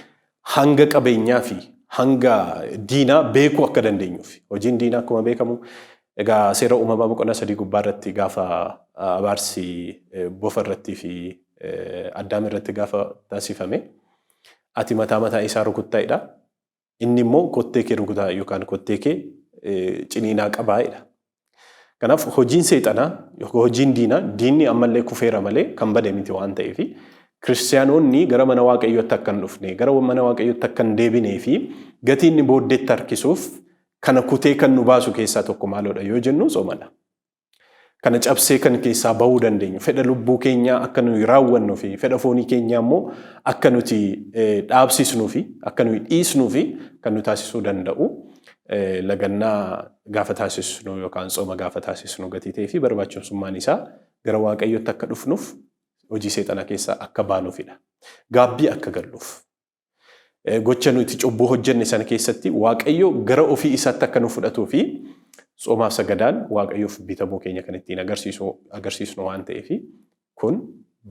hanga qabeenyaa fi hanga diinaa beekuu akka dandeenyuuf. Hojiin diinaa akkuma beekamu egaa seera uumamaa boqonnaa 3 gubbaa irratti gaafa abaarsi bofa irratti fi addaam irratti gaafa taasifame ati mataa isaa rukuttaa'edha. Inni immoo kottee kee rukutaa yookaan kottee kee ciniinaa qabaa'edha. Kanaaf hojiin seexanaa yookaan hojiin diinni ammallee kufeera malee kan bade miti waan ta'eef kiristaanoonni gara mana waaqayyootti akka hin dhufne gara mana waaqayyootti akka hin deebinee fi gatii inni booddeetti harkisuuf kana kutee kan nu baasu keessaa tokko maaloodha yoo jennu soomadha. Kana cabsee kan keessaa bahuu dandeenyu fedha lubbuu keenyaa akka nuyi raawwannuu fi fedha foonii keenyaa immoo akka nuti dhaabsisnuu fi akka nuyi dhiisnuu fi kan nu taasisuu danda'u lagannaa gaafa taasisnu yookaan sooma gaafa taasisnu gatii ta'ee fi barbaachisummaan isaa gara waaqayyootti akka dhufnuuf hojii seexanaa keessaa akka baanuufidha. Gaabbii akka galluuf. Gocha nuti cubbuu hojjenne sana keessatti waaqayyo gara ofii isaatti akka nu fudhatuu fi soomaaf sagadaan waaqayyoof bitamuu keenya kan ittiin agarsiisnu waan ta'eef kun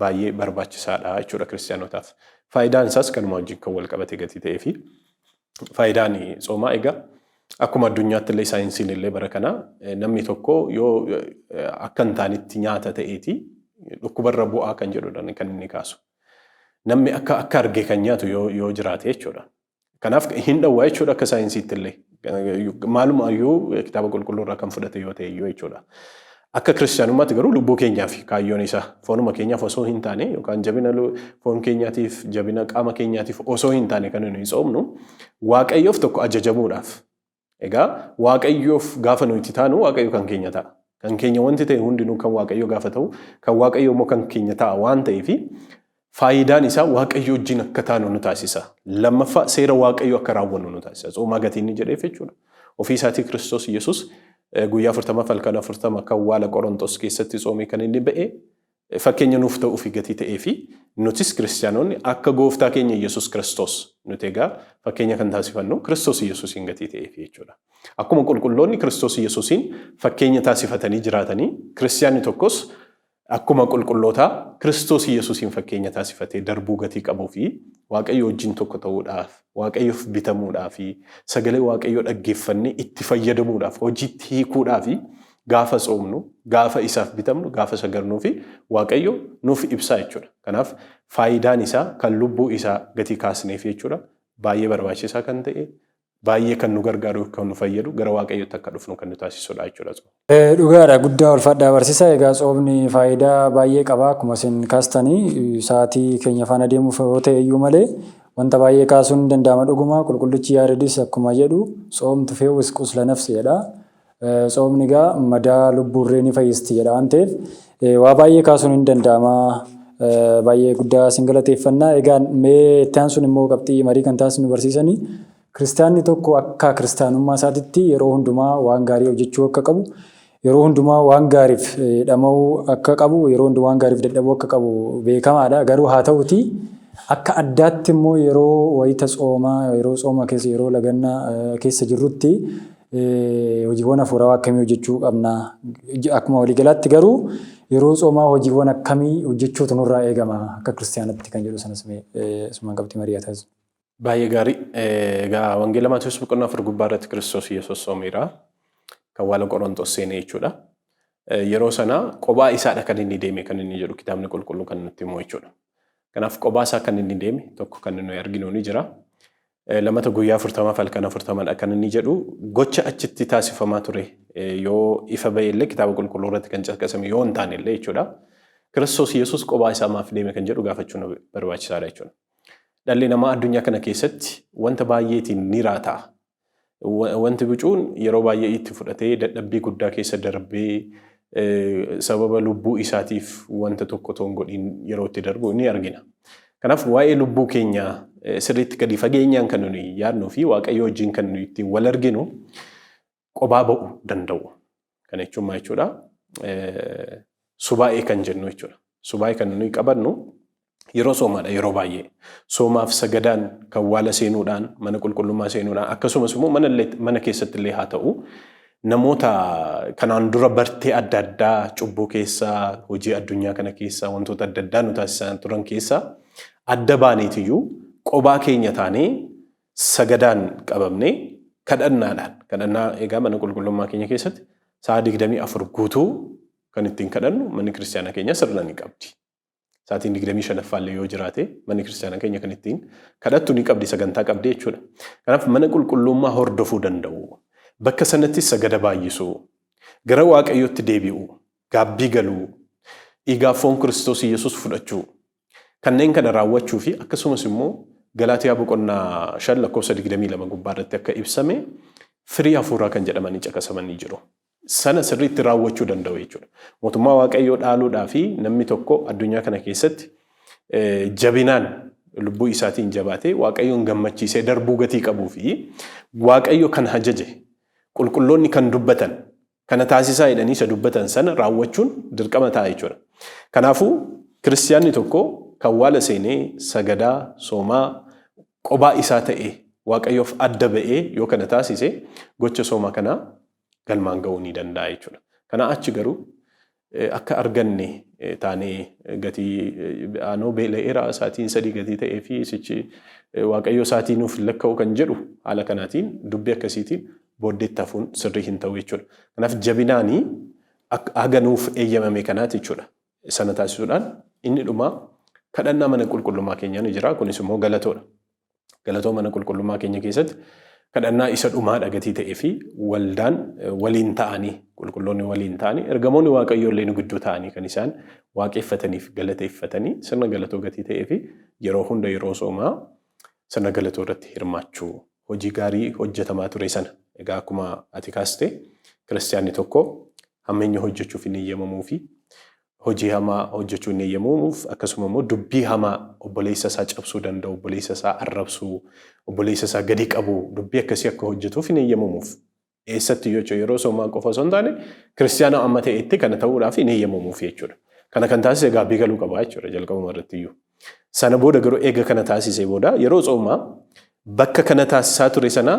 baay'ee barbaachisaadha jechuudha kiristaanotaaf. Faayidaan isaas kanuma wajjin kan wal qabate gatii ta'ee fi faayidaan soomaa egaa akkuma addunyaatti illee saayinsiin illee bara kana namni tokko yoo akka hin taanetti nyaata ta'eeti dhukkubarra bu'aa kan jedhudha kan inni kaasu. Namni akka argee kan nyaatu yoo jiraate jechuudha. Kanaaf hin dhowwaa jechuudha akka saayinsiitti illee. Maalumaayyuu kitaaba qulqulluurraa kan fudhate yoo ta'e iyyuu jechuudha. Akka kiristaanummaatti garuu lubbuu keenyaaf kaayyoon isaa foonuma keenyaaf osoo hin taane yookaan jabina foon keenyaatiif jabina qaama keenyaatiif osoo hin taane kan nuyi soomnu waaqayyoof tokko ajajamuudhaaf. Egaa waaqayyoof gaafa nuti taanu waaqayyo kan keenya ta'a. Kan keenya wanti ta'e hundinuu kan waaqayyo gaafa ta'u kan waaqayyo immoo kan keenya ta'a waan ta'eef faayidaan isaa waaqayyo wajjin akka taanu nu taasisa. Lammaffaa seera waaqayyo akka raawwannu nu taasisa. Soomaa gatiin ni jedheef jechuudha. Ofii isaatii Kiristoos Yesuus guyyaa 40 falkan 40 kan waala Qorontos keessatti soomee kan inni ba'e fakkeenya nuuf ta'uu fi gatii ta'ee fi nutis kiristaanonni akka gooftaa keenya Yesuus Kiristoos nuti egaa fakkeenya kan taasifannu Kiristoos Yesuusiin gatii ta'ee fi jechuudha. Akkuma qulqulloonni Kiristoos Yesuusiin fakkeenya taasifatanii jiraatanii kiristaanni tokkos akkuma qulqullootaa Kiristoos Yesuusiin fakkeenya taasifatee darbuu gatii qabuu fi waaqayyo wajjin tokko ta'uudhaaf waaqayyoof bitamuudhaaf sagalee waaqayyoo dhaggeeffannee itti fayyadamuudhaaf hojiitti hiikuudhaaf gaafa soomnu gaafa isaaf bitamnu gaafa sagarnuu fi waaqayyo nuuf ibsaa jechuudha. Kanaaf faayidaan isaa kan lubbuu isaa gatii kaasneef jechuudha. Baay'ee barbaachisaa kan ta'e baay'ee kan nu gargaaru kan nu fayyadu gara waaqayyootti akka dhufnu kan nu taasisudha jechuudha. Dhugaadha guddaa ulfaadhaa barsiisaa egaa soomni faayidaa baay'ee qaba akkuma isin kaastanii sa'aatii keenya faana deemuuf yoo ta'e iyyuu malee wanta baay'ee kaasuun ni danda'ama dhuguma qulqullichi Yaaredis akkuma jedhu soomtu feewwis qusla nafsi jedha. Soomni egaa madaa lubbuurree ni fayyisti jedha waan ta'eef waa baay'ee kaasuun ni danda'ama. Baay'ee guddaa isin galateeffannaa egaa mee itti aansuun immoo qabxii marii kan taasisnu barsiisanii kiristaanni tokko akka kiristaanummaa isaatitti yeroo hundumaa waan gaarii hojjechuu akka qabu yeroo hundumaa waan gaariif dhama'uu akka qabu yeroo hundumaa waan gaariif dadhabuu akka qabu beekamaadha. Garuu haa ta'uti akka addaatti immoo yeroo wayita soomaa yeroo sooma keessa yeroo lagannaa keessa jirrutti hojiiwwan hafuuraa akkamii hojjechuu qabna. Akkuma waliigalaatti garuu yeroo soomaa hojiiwwan akkamii hojjechuutu nurraa eegama akka kiristaanatti kan jedhu sanas asumaan qabxii marii taasisu. Baay'ee gaarii. Egaa wangeela Maatewos boqonnaa 4 gubbaa irratti Kiristoos Yesuus soomeera. Kan waala Qorontos seenee jechuudha. Yeroo sana kophaa isaadha kan inni deeme kan inni jedhu kitaabni qulqulluu kan nutti himu jechuudha. Kanaaf kophaa isaa kan inni deeme tokko kan nuyi arginu ni jira. Lamata guyyaa 40 falkan 40 kan inni jedhu gocha achitti taasifamaa ture yoo ifa ba'e illee kitaaba qulqulluu irratti kan caqasame yoo hin taane illee jechuudha. Kiristoos Yesuus kophaa isaa maaf deeme kan jedhu gaafachuun barbaachisaadha jechuudha. Dhalli namaa addunyaa kana keessatti wanta baay'eetiin ni raata'a. Wanti bicuun yeroo baay'ee itti fudhatee dadhabbii guddaa keessa darbee sababa lubbuu isaatiif wanta tokko toon godhiin yeroo itti darbu ni argina. Kanaaf waa'ee lubbuu keenyaa sirriitti gadi fageenyaan kan nuyi yaadnuu fi waaqayyo wajjin kan nuyi ittiin wal arginu kophaa ba'uu danda'u. Kana jechuun maal jechuudha? Subaa'ee kan jennu jechuudha. Subaa'ee kan nuyi qabannu yeroo soomaadha yeroo baay'ee. Soomaaf sagadaan kan waala seenuudhaan mana qulqullummaa seenuudhaan akkasumas immoo mana keessatti illee haa ta'u namoota kanaan dura bartee adda addaa cubbuu keessaa hojii addunyaa kana keessaa wantoota adda addaa nu taasisan turan keessaa adda baaneetiyyuu qobaa keenya taanee sagadaan qabamnee kadhannaa egaa mana qulqullummaa keenya keessatti sa'a 24 guutuu kan ittiin kadhannu manni kiristaanaa keenya sirna ni qabdi. Sa'aatiin 25 yoo jiraate manni kiristaanaa keenya kan ittiin kadhattu ni qabdi, sagantaa qabdi jechuudha. Kanaaf mana qulqullummaa hordofuu danda'u. Bakka sanatti sagada baay'isuu, gara Waaqayyootti deebi'uu, gaabbii galuu, dhiigaa foon Kiristoos Yesuus fudhachuu, kanneen kana raawwachuu fi akkasumas immoo Galaatiyaa boqonnaa 5:22 gubbaarratti akka ibsame firii hafuuraa kan jedhamanii caqasamanii jiru. Sana sirriitti raawwachuu danda'u jechuudha. Mootummaa Waaqayyoo dhaaluudhaa fi namni tokko addunyaa kana keessatti jabinaan lubbuu isaatiin jabaatee Waaqayyoon gammachiisee darbuu gatii qabuu fi Waaqayyo kan ajaje qulqulloonni kan dubbatan kana taasisaa jedhanii isa dubbatan sana raawwachuun dirqama ta'a jechuudha. Kanaafuu kiristiyaanni tokko kan waala seenee sagadaa soomaa qobaa isaa ta'ee Waaqayyoof adda ba'ee yoo kana taasise gocha soomaa kanaa galmaan ga'uu ni danda'a jechuudha. Kana achi garuu akka arganne taanee gatii aanoo beela'eera sa'aatiin 3 gatii ta'ee fi isichi Waaqayyo sa'aatii nuuf lakka'u kan jedhu haala kanaatiin dubbii akkasiitiin booddeetti hafuun sirrii hin ta'u jechuudha. Kanaaf jabinaanii haga nuuf eeyyamame kanaati jechuudha. Sana taasisuudhaan inni dhumaa kadhannaa mana qulqullummaa keenyaa ni jira. Kunis immoo galatoodha. Galatoo mana qulqullummaa keenya keessatti kadhannaa isa dhumaadha gatii ta'ee fi waldaan waliin ta'anii qulqulloonni waliin ta'anii ergamoonni Waaqayyoo illee nu gidduu ta'anii kan isaan waaqeffataniif galateeffatanii sirna galatoo gatii ta'ee fi yeroo hunda yeroo soomaa sirna galatoo irratti hirmaachuu hojii gaarii hojjetamaa ture sana. Egaa akkuma ati kaaste kiristiyaanni tokko hammeenya hojjechuuf hin eeyyamamuu fi hojii hamaa hojjechuu hin eeyyamamuuf akkasuma immoo dubbii hamaa obboleessa isaa cabsuu danda'u, obboleessa isaa arrabsuu, obboleessa isaa gadi qabuu dubbii akkasii akka hojjetuuf hin eeyyamamuuf. Eessatti yeroo soomaa qofa osoo hin taane kiristiyaana amma ta'etti kana ta'uudhaaf hin eeyyamamuuf jechuudha. Kana kan taasise gaabbii galuu qaba jechuudha jalqabuma irratti iyyuu. Sana booda garuu eega kana taasisee booda yeroo soomaa bakka kana taasisaa ture sana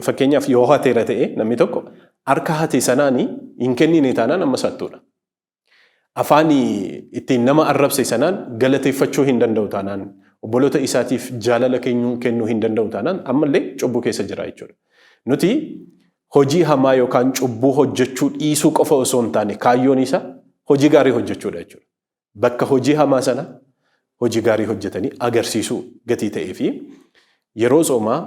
fakkeenyaaf yoo hateera ta'e namni tokko harka hatee sanaanii hin kennine taanaan amma sattuudha. Afaan ittiin nama arrabse sanaan galateeffachuu hin danda'u taanaan obboloota isaatiif jaalala kennuu hin danda'u taanaan ammallee cubbuu keessa jira jechuudha. Nuti hojii hamaa yookaan cubbuu hojjechuu dhiisuu qofa osoo hin taane kaayyoon isaa hojii gaarii hojjechuudha jechuudha. Bakka hojii hamaa sana hojii gaarii hojjetanii agarsiisuu gatii ta'ee fi yeroo soomaa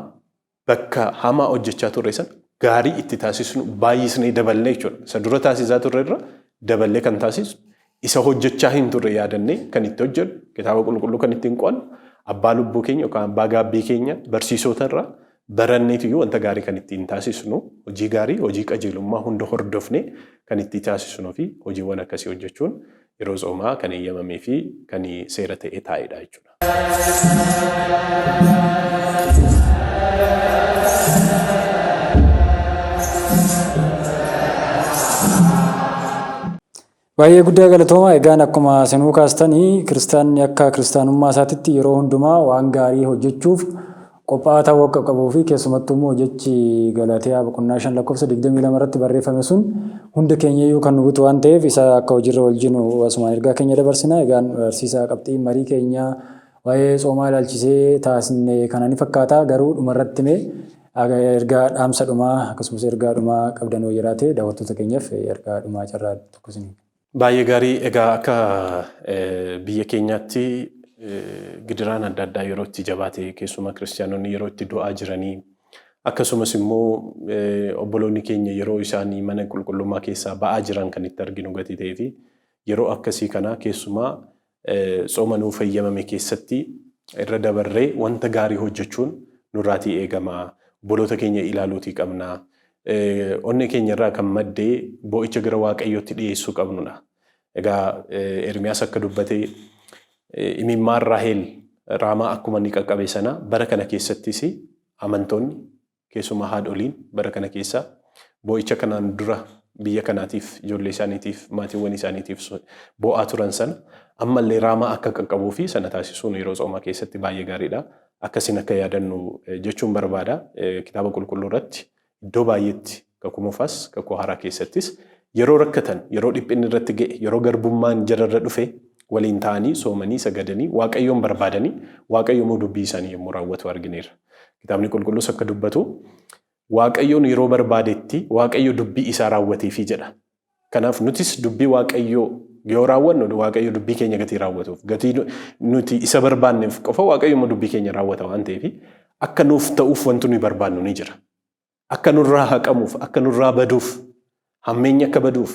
bakka hamaa hojjechaa turre sana gaarii itti taasisnu baay'isnee daballee jechuudha. Isa dura taasisaa turre irra daballee kan taasisnu isa hojjechaa hin turre yaadannee kan itti hojjennu kitaaba qulqulluu kan ittiin qo'annu abbaa lubbuu keenya yookaan abbaa gaabbii keenya barsiisota irraa baranneetiyyuu wanta gaarii kan ittiin taasisnu hojii gaarii hojii qajeelummaa hunda hordofnee kan itti taasisnuu fi hojiiwwan akkasii hojjechuun yeroo soomaa kan eeyyamamee fi kan seera ta'ee taa'edha jechuudha. Baay'ee guddaa galatooma. Egaan akkuma isinuu kaastanii kiristaanni akka kiristaanummaa isaatitti yeroo hundumaa waan gaarii hojjechuuf qophaa'aa ta'uu akka qabuu fi keessumattuu immoo jechi Galaatiyaa boqonnaa 5:22 irratti barreeffame sun hunda keenyayyuu kan nu butu waan ta'eef isa akka hojiirra oolchinu asumaan ergaa keenya dabarsina. Egaan barsiisaa qabxii marii keenya waa'ee soomaa ilaalchisee taasisne kana ni fakkaata. Garuu dhumarratti mee ergaa dhaamsa dhumaa akkasumas ergaa dhumaa qabdan yoo jiraate daawwattoota keenyaaf ergaa dhumaa carraa tokko isin. Baay'ee gaarii. Egaa akka biyya keenyaatti gidiraan adda addaa yeroo itti jabaate keessumaa kiristaanonni yeroo itti du'aa jiranii akkasumas immoo obboloonni keenya yeroo isaanii mana qulqullummaa keessaa ba'aa jiran kan itti arginu gatii ta'ee fi yeroo akkasii kana keessumaa sooma nuuf eeyyamame keessatti irra dabarree wanta gaarii hojjechuun nurraatii eegama. Obboloota keenya ilaaluutii qabna. Onnee keenya irraa kan maddee boo'icha gara Waaqayyootti dhiyeessuu qabnudha. Egaa Ermiyaas akka dubbatee imimmaan Raaheel Raamaa akkuma ni qaqqabe sana bara kana keessattis amantoonni keessumaa haadholiin bara kana keessa boo'icha kanaan dura biyya kanaatiif ijoollee isaaniitiif maatiiwwan isaaniitiif boo'aa turan sana ammallee Raamaa akka qaqqabuu fi sana taasisuun yeroo soomaa keessatti baay'ee gaariidha. Akkasiin akka yaadannu jechuun barbaada. Kitaaba qulqulluu irratti iddoo baay'eetti kakuu moofas kakuu haaraa keessattis yeroo rakkatan yeroo dhiphinni irratti ga'e yeroo garbummaan jararra dhufe waliin ta'anii soomanii sagadanii waaqayyoon barbaadanii waaqayyoon dubbii isaanii yommuu raawwatu argineerra. Kitaabni qulqulluus akka dubbatu waaqayyoon yeroo barbaadetti waaqayyo dubbii isaa raawwateefi jedha. Kanaaf nutis dubbii waaqayyoo yoo raawwannu waaqayyo dubbii keenya gatii raawwatuuf gatii nuti isa barbaanneef qofa waaqayyo dubbii keenya raawwata waan ta'eef akka nuuf ta'uuf wanti nuyi barbaannu ni jira. Akka nurraa haqamuuf akka nurraa baduuf hammeenya akka baduuf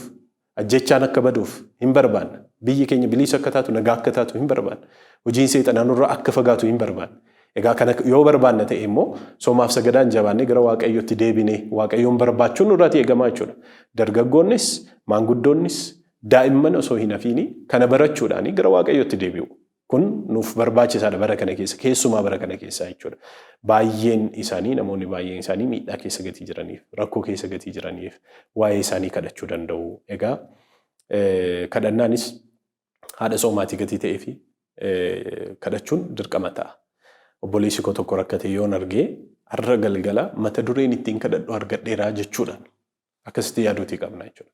ajjechaan akka baduuf hin barbaanna. Biyyi keenya bilisa akka taatu nagaa akka taatu hin barbaanna. Hojiin seexanaa nurraa akka fagaatu hin barbaanna. Egaa kana yoo barbaanna ta'e immoo soomaaf sagadaan jabaannee gara waaqayyootti deebinee waaqayyoon barbaachuun nurraati eegamaa jechuudha. Dargaggoonnis maanguddoonnis daa'imman osoo hin hafiini kana barachuudhaan gara waaqayyootti deebi'u. Kun nuuf barbaachisaadha bara kana keessa keessumaa bara kana keessa jechuudha. Baay'een isaanii namoonni baay'een isaanii miidhaa keessa gatii jiraniif rakkoo keessa gatii jiraniif waa'ee isaanii kadhachuu danda'u. Egaa kadhannaanis haadha soomaatii gatii ta'ee fi kadhachuun dirqama ta'a. Obboleessi koo tokko rakkate yoon argee har'a galgala mata dureen ittiin kadhadhu argadheeraa jechuudhaan akkasitti yaaduutii qabna jechuudha.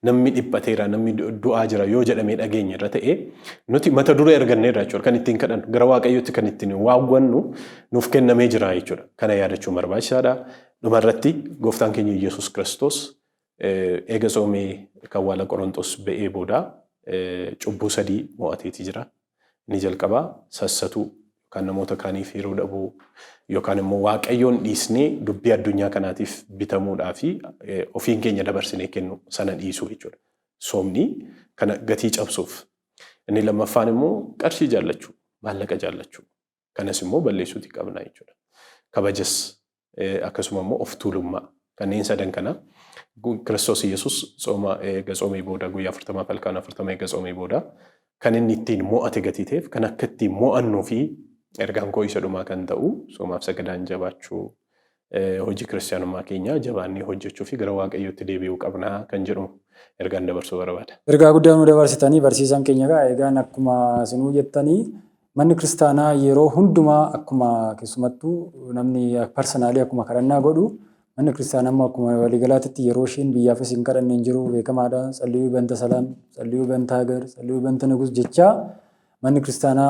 Namni dhiphateera namni du'aa jira yoo jedhamee dhageenya irra ta'e nuti mata duree arganneerra jechuudha kan ittiin kadhannu gara waaqayyootti kan ittiin waawwannu nuuf kennamee jira jechuudha. Kana yaadachuun barbaachisaadha. Dhumarratti gooftaan keenya Yesuus Kiristoos eega soomee kan waala Qorontos ba'ee booda cubbuu 3 mo'ateeti jira. Inni jalqabaa sassatuu kan namoota kaaniif yeroo dhabuu yookaan immoo waaqayyoon dhiisnee dubbii addunyaa kanaatiif bitamuudhaa fi ofiin keenya dabarsinee kennu sana dhiisuu jechuudha. Soomni kana gatii cabsuuf. Inni lammaffaan immoo qarshii jaallachuu, maallaqa jaallachuu. Kanas immoo balleessuutii qabna jechuudha. Kabajas akkasuma immoo of tuulummaa. Kanneen sadan kana Kiristoos Yesuus soomee booda guyyaa 40 falkaan 40 eega soomee booda kan inni ittiin mo'ate gatii ta'eef kan akka ittiin mo'annuu fi ergaan koo isa dhumaa kan ta'u soomaaf sagadaan jabaachuu hojii kiristaanummaa keenya jabaannee hojjechuu fi gara waaqayyootti deebi'uu qabna kan jedhu ergaan dabarsuu barbaada. Ergaa guddaa nu dabarsitanii barsiisan keenya egaan akkuma isinuu jettanii manni kiristaanaa yeroo hundumaa akkuma keessumattuu namni parsanaalii akkuma kadhannaa godhu manni kiristaanaa immoo akkuma waliigalaatti yeroo isheen biyyaaf isin kadhanne hin jiru beekamaadha. Salliyuu banta salaam, salliyuu banta hagar, salliyuu banta nugus jechaa manni kiristaanaa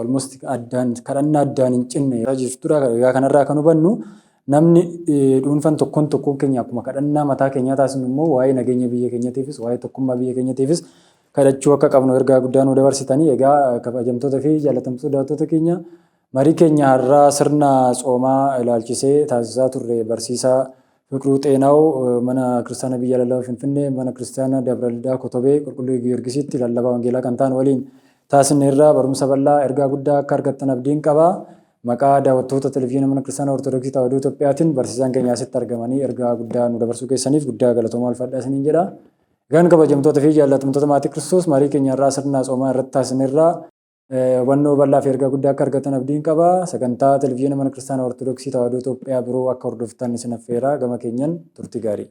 almost addaan kadhannaa addaan hin cinne jirtudha. Egaa kanarraa kan hubannu namni dhuunfaan tokkoon keenya akkuma kadhannaa mataa keenyaa taasisnu immoo waa'ee nageenya biyya keenyatiifis waa'ee tokkummaa biyya keenyatiifis kadhachuu akka qabnu ergaa guddaa nu dabarsitanii. Egaa kabajamtoota fi jaalatamtoota daawwattoota keenya marii keenya har'aa sirna soomaa ilaalchisee taasisaa turre barsiisaa Fiqiruu Xeenaaw mana kiristaanaa biyya lallabaa Finfinnee mana kiristaanaa Dabra Kotobee qulqulluu Giyoorgisitti lallabaa wangeelaa kan ta'an waliin taasisneerraa barumsa bal'aa ergaa guddaa akka argattan abdiin qaba. Maqaa daawwattoota televizyiinii mana kiristaanaa Ortodoksii Tawaahidoo Itoophiyaatiin barsiisaan keenya asitti argamanii ergaa guddaa nu dabarsuu keessaniif guddaa galatoomaa ulfaadhaa isiniin jedha. Egaan kabajamtoota fi jaalatamtoota maatii Kiristoos marii keenya irraa sirna soomaa irratti taasisneerraa hubannoo bal'aa fi ergaa guddaa akka argattan abdiin qaba. Sagantaa televizyiinii mana kiristaanaa Ortodoksii Tawaahidoo Itoophiyaa biroo akka hordoftan isin affeeraa gama keenyan turtii gaarii.